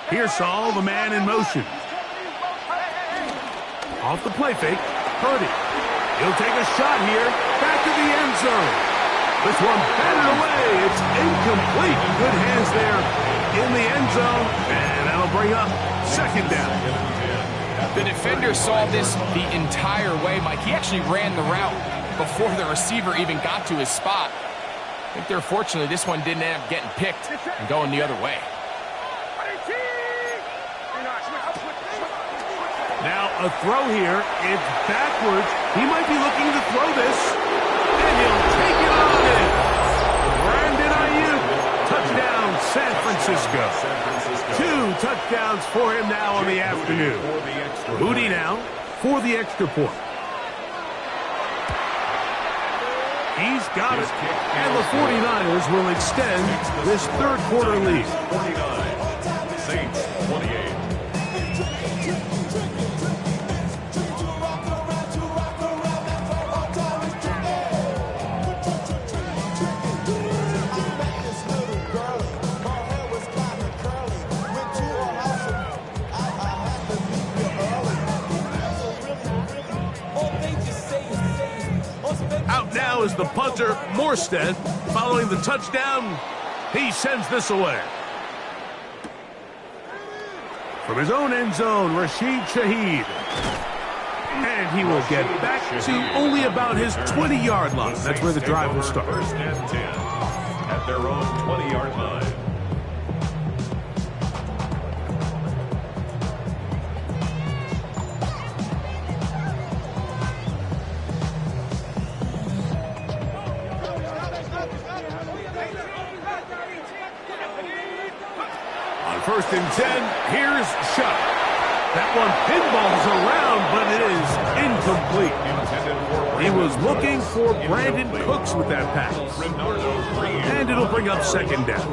Here's Saul, the man in motion. Off the play fake, Purdy. He'll take a shot here. Back to the end zone. This one batted away. It's incomplete. Good hands there in the end zone. And that'll bring up 2nd down. The defender saw this the entire way, Mike. He actually ran the route before the receiver even got to his spot. I think they're fortunately this one didn't end up getting picked and going the other way. Now a throw here. It's backwards. He might be looking to throw this. And he'll take it on in. Brandon Ayuk. Touchdown, San Francisco. 2 touchdowns for him now on the afternoon. Moody now for the extra point. He's got it. And the 49ers will extend this 3rd quarter lead. 49. Saints 28. Out now is the punter, Morstead. Following the touchdown, he sends this away. From his own end zone, Rashid Shaheed. And he will get back to only about his 20-yard line. That's where the drive will start. 1st and 10 at their own 20-yard line. first and 10. Here's Shuck. That one pinballs around, but it is incomplete. He was looking for Brandon Cooks with that pass. And it'll bring up second down.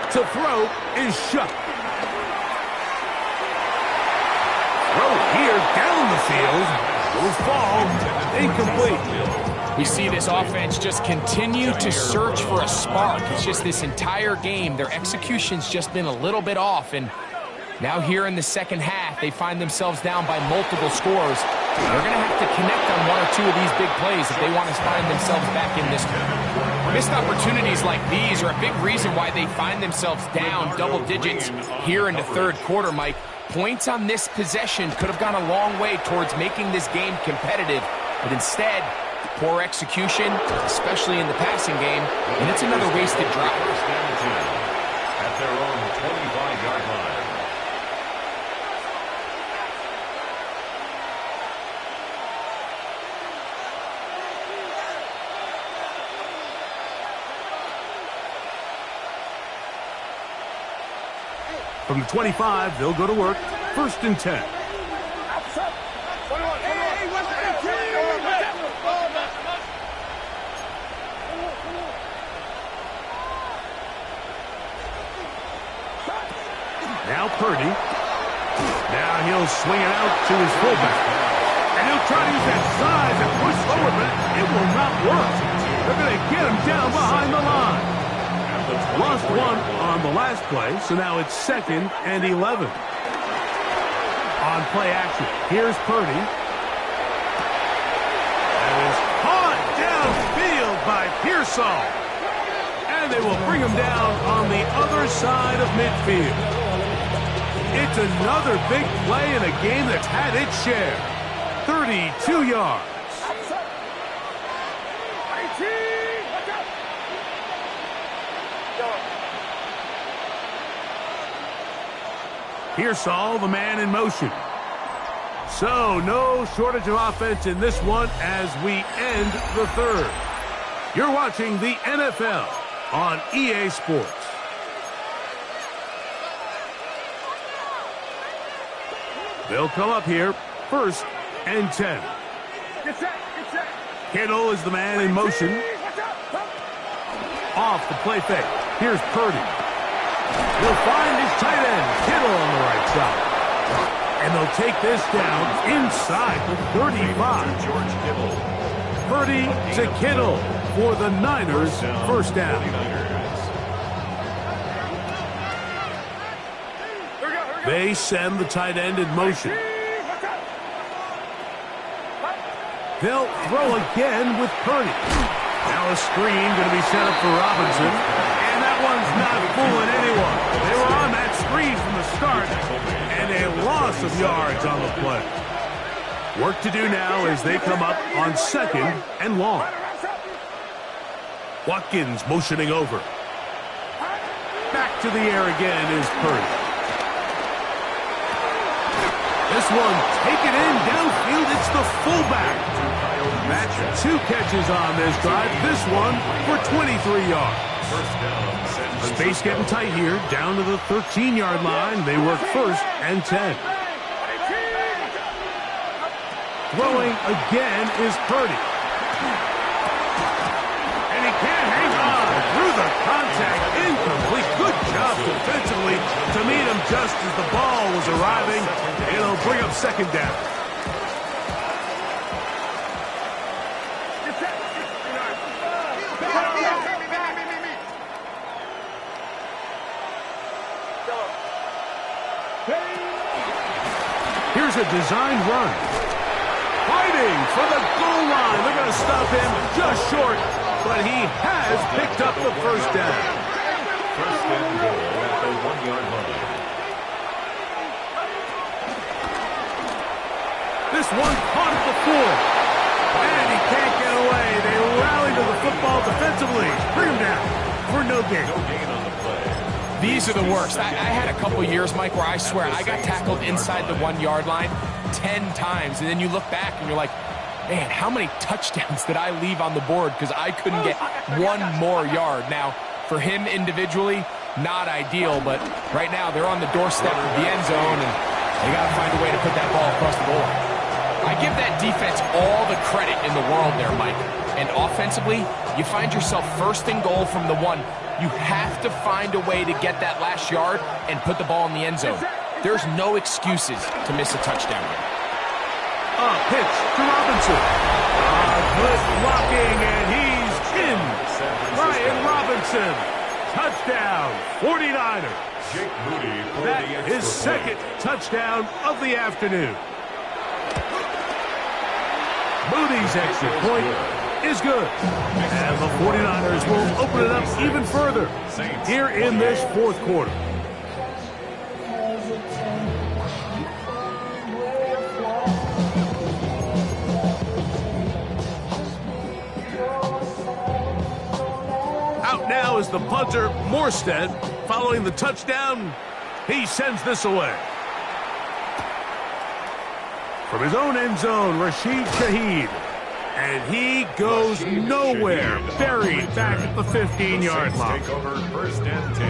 To throw is Shuck. Throw here down the field. Will fall incomplete. We see this offense just continue to search for a spark. It's just this entire game, their execution's just been a little bit off, and now here in the second half, they find themselves down by multiple scores. They're going to have to connect on one or two of these big plays if they want to find themselves back in this one. Missed opportunities like these are a big reason why they find themselves down double digits here in the third quarter, Mike. Points on this possession could have gone a long way towards making this game competitive, but instead, poor execution, especially in the passing game, and it's another wasted drive. At their own 25-yard line. From the 25, they'll go to work. First and 10. Now Purdy. Now he'll swing it out to his fullback. And he'll try to use that size and push forward, but it will not work. They're going to get him down behind the line. Lost one on the last play, so now it's second and 11. On play action, here's Purdy. That is caught downfield by Pearsall. And they will bring him down on the other side of midfield. It's another big play in a game that's had its share. 32 yards. Pearsall, the man in motion. So, no shortage of offense in this one as we end the third. You're watching the NFL on EA Sports. They'll come up here, first and 10. Kittle is the man in motion. Off the play fake. Here's Purdy. He'll find his tight end, Kittle, on the right side. And they'll take this down inside the 35. George Kittle. Purdy to Kittle for the Niners, first down. They send the tight end in motion. They'll throw again with Purdy. Now a screen going to be set up for Robinson. And that one's not fooling anyone. They were on that screen from the start. And a loss of yards on the play. Work to do now as they come up on second and long. Watkins motioning over. Back to the air again is Purdy. This one taken in downfield. It's the fullback. Two catches on this drive. This one for 23 yards. Space getting tight here. Down to the 13-yard line. They work first and 10. Throwing again is Purdy. And he can't hang on through the contact. Incomplete. Good job defensively to meet him just as the ball was arriving. It'll bring up second down. Here's a designed run. Fighting for the goal line. They're going to stop him just short, but he has picked up the first down. First and goal at the 1-yard line. This one caught at the 4. And he can't get away. They rally to the football defensively. Bring him down. for no gain. No gain on the play. These are the worst. I had a couple years, Mike, where I swear I got tackled inside the 1 yard line 10 times, and then you look back and you're like, man, how many touchdowns did I leave on the board because I couldn't get one more yard? Now, for him individually, not ideal, but right now they're on the doorstep of the end zone, and they got to find a way to put that ball across the goal line. I give that defense all the credit in the world there, Mike. And offensively, you find yourself first and goal from the 1. You have to find a way to get that last yard and put the ball in the end zone. There's no excuses to miss a touchdown. Pitch to Robinson. Good blocking, and he's in. Brian Robinson. Touchdown, 49ers. Jake Moody for That the extra his second point. touchdown of the afternoon. Moody's extra point is good. And the 49ers will open it up even further here in this fourth quarter. Out now is the punter, Morstead. Following the touchdown, he sends this away. From his own end zone, Rashid Shaheed. And he goes nowhere. Buried back at the 15-yard line. Take over first and 10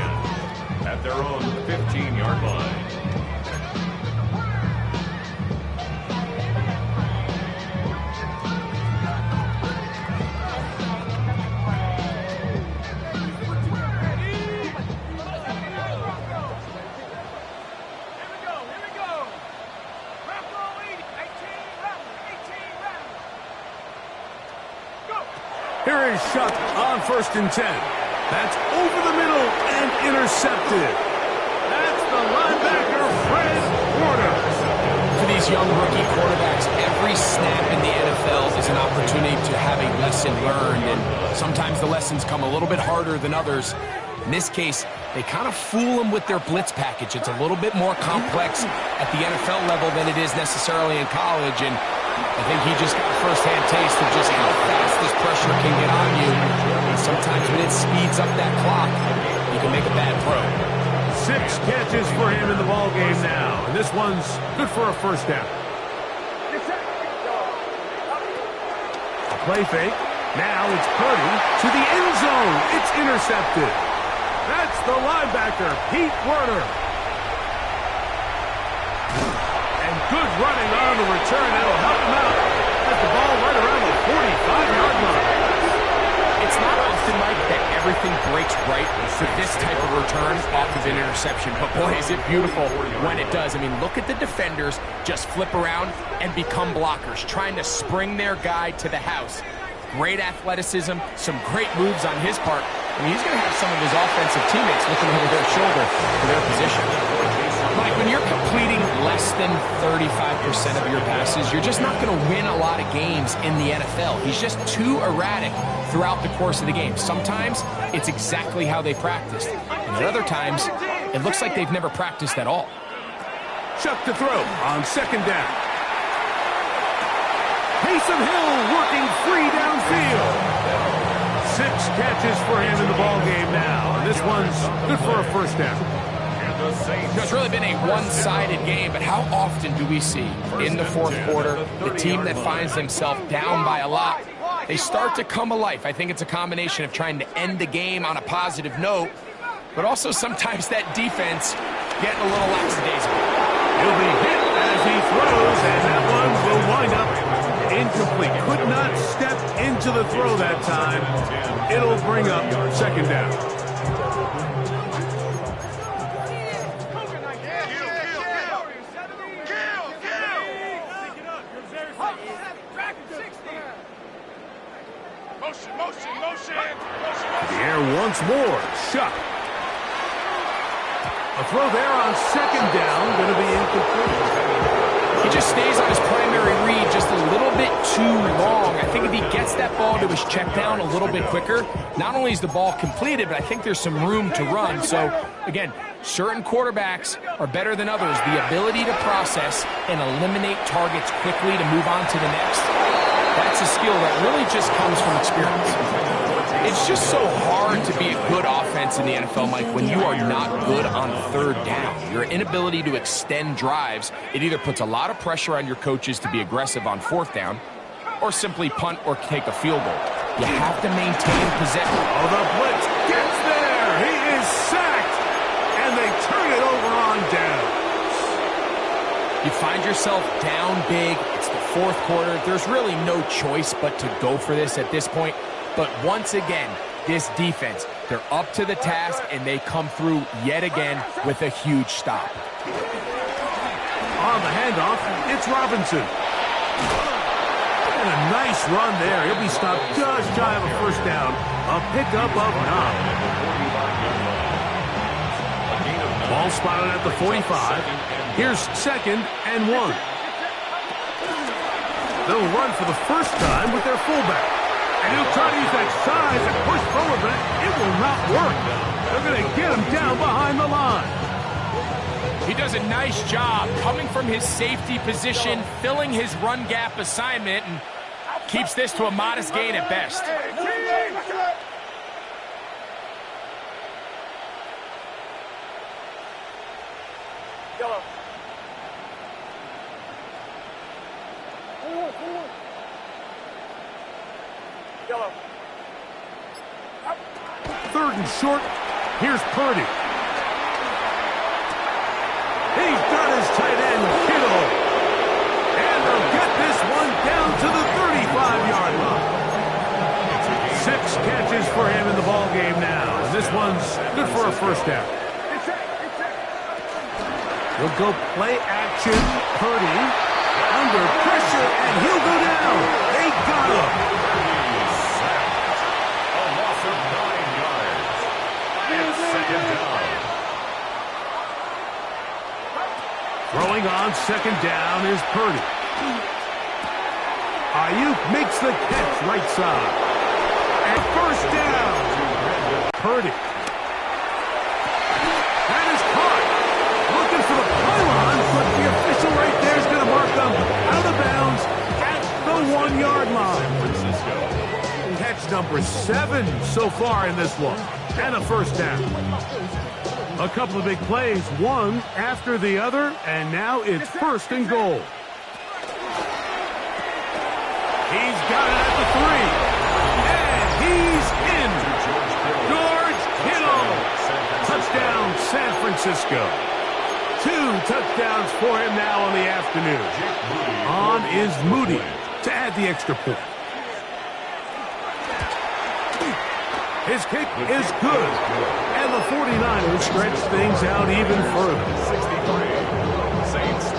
at their own 15-yard line. Here is Shuck on first and 10. That's over the middle and intercepted. That's the linebacker, Fred Warner. For these young rookie quarterbacks, every snap in the NFL is an opportunity to have a lesson learned, and sometimes the lessons come a little bit harder than others. In this case, they kind of fool them with their blitz package. It's a little bit more complex at the NFL level than it is necessarily in college, and I think he just got a first-hand taste of just how fast this pressure can get on you. And sometimes when it speeds up that clock, you can make a bad throw. 6 catches for him in the ball game now. And this one's good for a first down. A play fake. Now it's Purdy to the end zone. It's intercepted. That's the linebacker, Pete Werner. And good running on the return. That'll help him out. Has the ball right around the 45-yard line. It's not often, Mike, that everything breaks right for this type of return off of an interception. But boy, is it beautiful when it does. I mean, look at the defenders just flip around and become blockers, trying to spring their guy to the house. Great athleticism, some great moves on his part. I mean, he's going to have some of his offensive teammates looking over their shoulder for their position. Mike, when you're completing less than 35% of your passes, you're just not going to win a lot of games in the NFL. He's just too erratic throughout the course of the game. Sometimes it's exactly how they practiced. And at other times, it looks like they've never practiced at all. Chuck to throw on second down. Taysom Hill working free downfield. 6 catches for him in the ball game now. And this one's good for a first down. It's really been a one-sided game, but how often do we see in the fourth quarter the team that finds themselves down by a lot, they start to come alive? I think it's a combination of trying to end the game on a positive note, but also sometimes that defense getting a little lackadaisical. He'll be hit as he throws, and that one will wind up incomplete. Could not step into the throw that time. It'll bring up second down. The air once more. Shuck. A throw there on second down. Going to be incomplete. He just stays on his primary read just a little bit too long. I think if he gets that ball to his check down a little bit quicker, not only is the ball completed, but I think there's some room to run. So, again, certain quarterbacks are better than others. The ability to process and eliminate targets quickly to move on to the next, that's a skill that really just comes from experience. It's just so hard to be a good offense in the NFL, Mike, when you are not good on third down. Your inability to extend drives, it either puts a lot of pressure on your coaches to be aggressive on fourth down or simply punt or take a field goal. You have to maintain possession. Oh, the blitz gets there. He is sacked, and they turn it over on downs. You find yourself down big. It's the fourth quarter. There's really no choice but to go for this at this point. But once again, this defense, they're up to the task, and they come through yet again with a huge stop. On the handoff, it's Robinson. And a nice run there. He'll be stopped just shy of a first down. A pickup of 9. Ball spotted at the 45. Here's 2nd and 1. They'll run for the first time with their fullback. And he'll try to use that size and push forward, but it will not work. They're going to get him down behind the line. He does a nice job coming from his safety position, filling his run gap assignment, and keeps this to a modest gain at best. Third and short. Here's Purdy. He's got his tight end, Kittle. And they'll get this one down to the 35-yard line. 6 catches for him in the ball game now. And this one's good for a first down. He'll go play action. Purdy under pressure, and he'll go down. They got him. A loss of 9 yards. And second down. Throwing on second down is Purdy. Ayuk makes the catch right side. And first down. Purdy. That is caught. Looking for the pylon, but the official right there is going to mark them out of bounds at the 1-yard line. Catch number 7 so far in this one. And a first down. A couple of big plays, one after the other, and now it's first and goal. He's got it at the 3. And he's in. George Kittle. Touchdown, San Francisco. 2 touchdowns for him now on the afternoon. On is Moody to add the extra point. His kick is good. And the 49ers stretch things out even further. 63. Saints 28.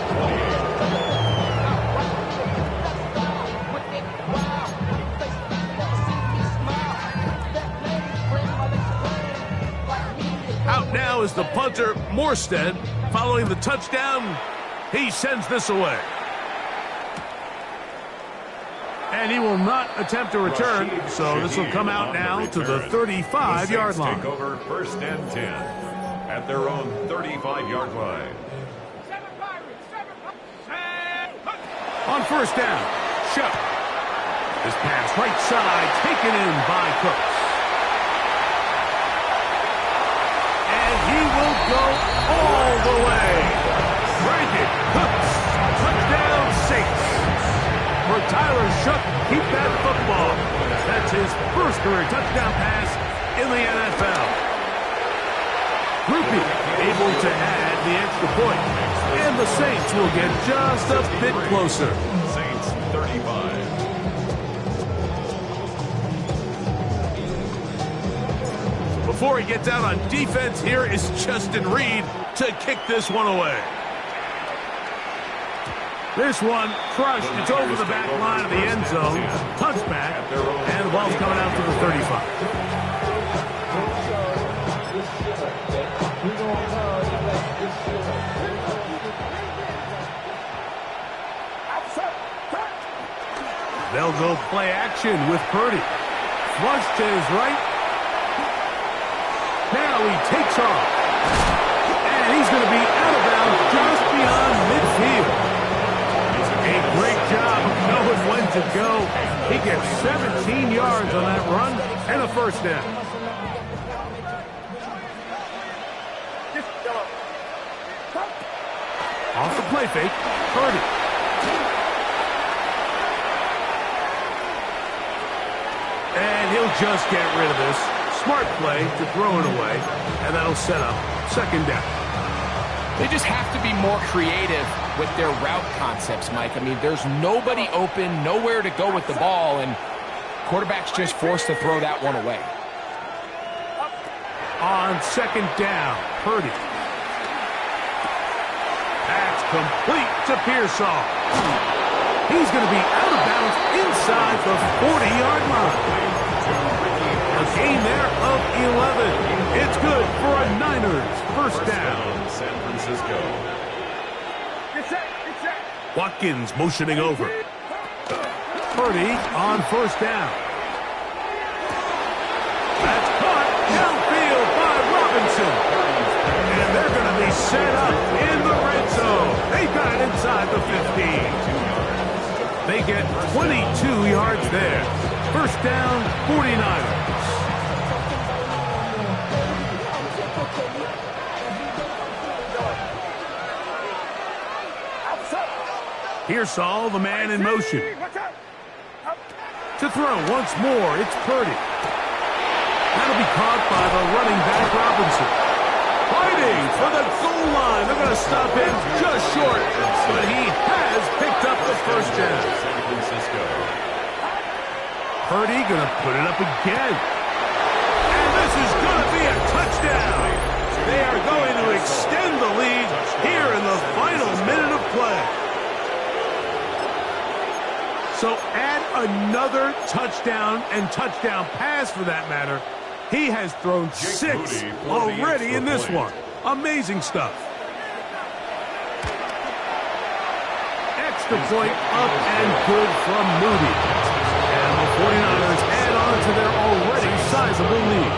Out now is the punter, Morstead. Following the touchdown, he sends this away. And he will not attempt to return, so this will come out now to the 35-yard line. Take over first and 10 at their own 35-yard line. On first down, Shuck. This pass right side taken in by Cooks. And he will go all the way. Brandon Cooks, touchdown Saints. For Tyler Shuck, keep that football. That's his first career touchdown pass in the NFL. Rupi able to add the extra point. And the Saints will get just a bit closer. Saints 35. Before he gets out on defense, here is Justin Reed to kick this one away. This one crushed. It's over the back line of the end zone. Touchback. And the ball's coming out to the 35. They'll go play action with Purdy. Flush to his right. Now he takes off. And he's going to be out of bounds just beyond midfield. A great job of knowing when to go. He gets 17 yards on that run, and a first down. Off the play fake, Purdy. And he'll just get rid of this. Smart play to throw it away, and that'll set up second down. They just have to be more creative with their route concepts, Mike. I mean, there's nobody open, nowhere to go with the ball, and quarterback's just forced to throw that one away. On second down, Purdy. That's complete to Pearsall. He's going to be out of bounds inside the 40-yard line. A gain there of 11. It's good for a Niners first down. San Francisco. Watkins motioning over. Purdy on first down. That's caught downfield by Robinson. And they're going to be set up in the red zone. They got it inside the 15. They get 22 yards there. First down, 49ers. Pearsall, the man in motion. To throw once more, it's Purdy. That'll be caught by the running back, Robinson. Fighting for the goal line. They're going to stop him just short, but he has picked up the first down. San Francisco. Purdy going to put it up again. And this is going to be a touchdown. They are going to extend the lead here in the final minute of play. So add another touchdown and touchdown pass for that matter. He has thrown 6 already in this one. Amazing stuff. Extra point up and good from Moody. And the 49ers add on to their already sizable lead.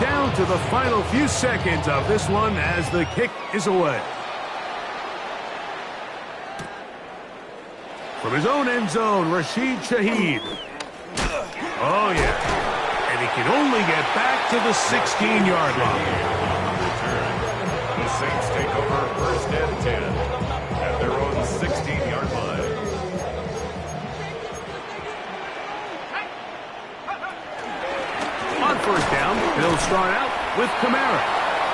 Down to the final few seconds of this one as the kick is away. From his own end zone, Rashid Shaheed. Oh, yeah. And he can only get back to the 16-yard line. The Saints take over first and 10 at their own 16-yard line. On first down, they'll start out with Kamara.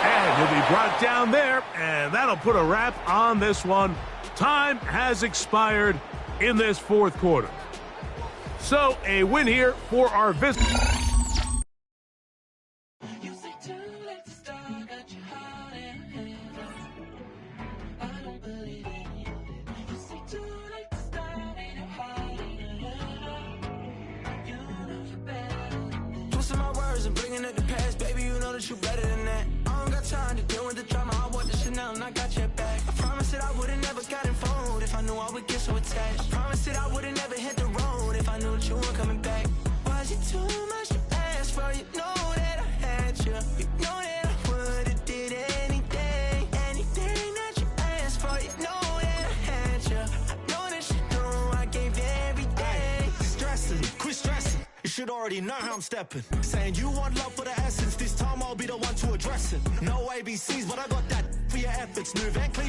And he'll be brought down there, and that'll put a wrap on this one. Time has expired in this fourth quarter. So a win here for our visitors. Twisting my words and bringing up the past, baby, you know that you better than that. I don't got time to deal with the drama. I want the Chanel and I got your back. I promise that I would've never gotten phone if I knew I would get so attached. I promise that I would've never hit the road if I knew that you weren't coming back. Was it too much to ask for? You know that I had you. You know that I would've did anything that you asked for. You know that I had you. I know that you know I gave everything. Stressing, quit stressing. You should already know how I'm stepping. Saying you want love for the essence. This time I'll be the one to address it. No ABCs, but I got that for your efforts. Move and clean.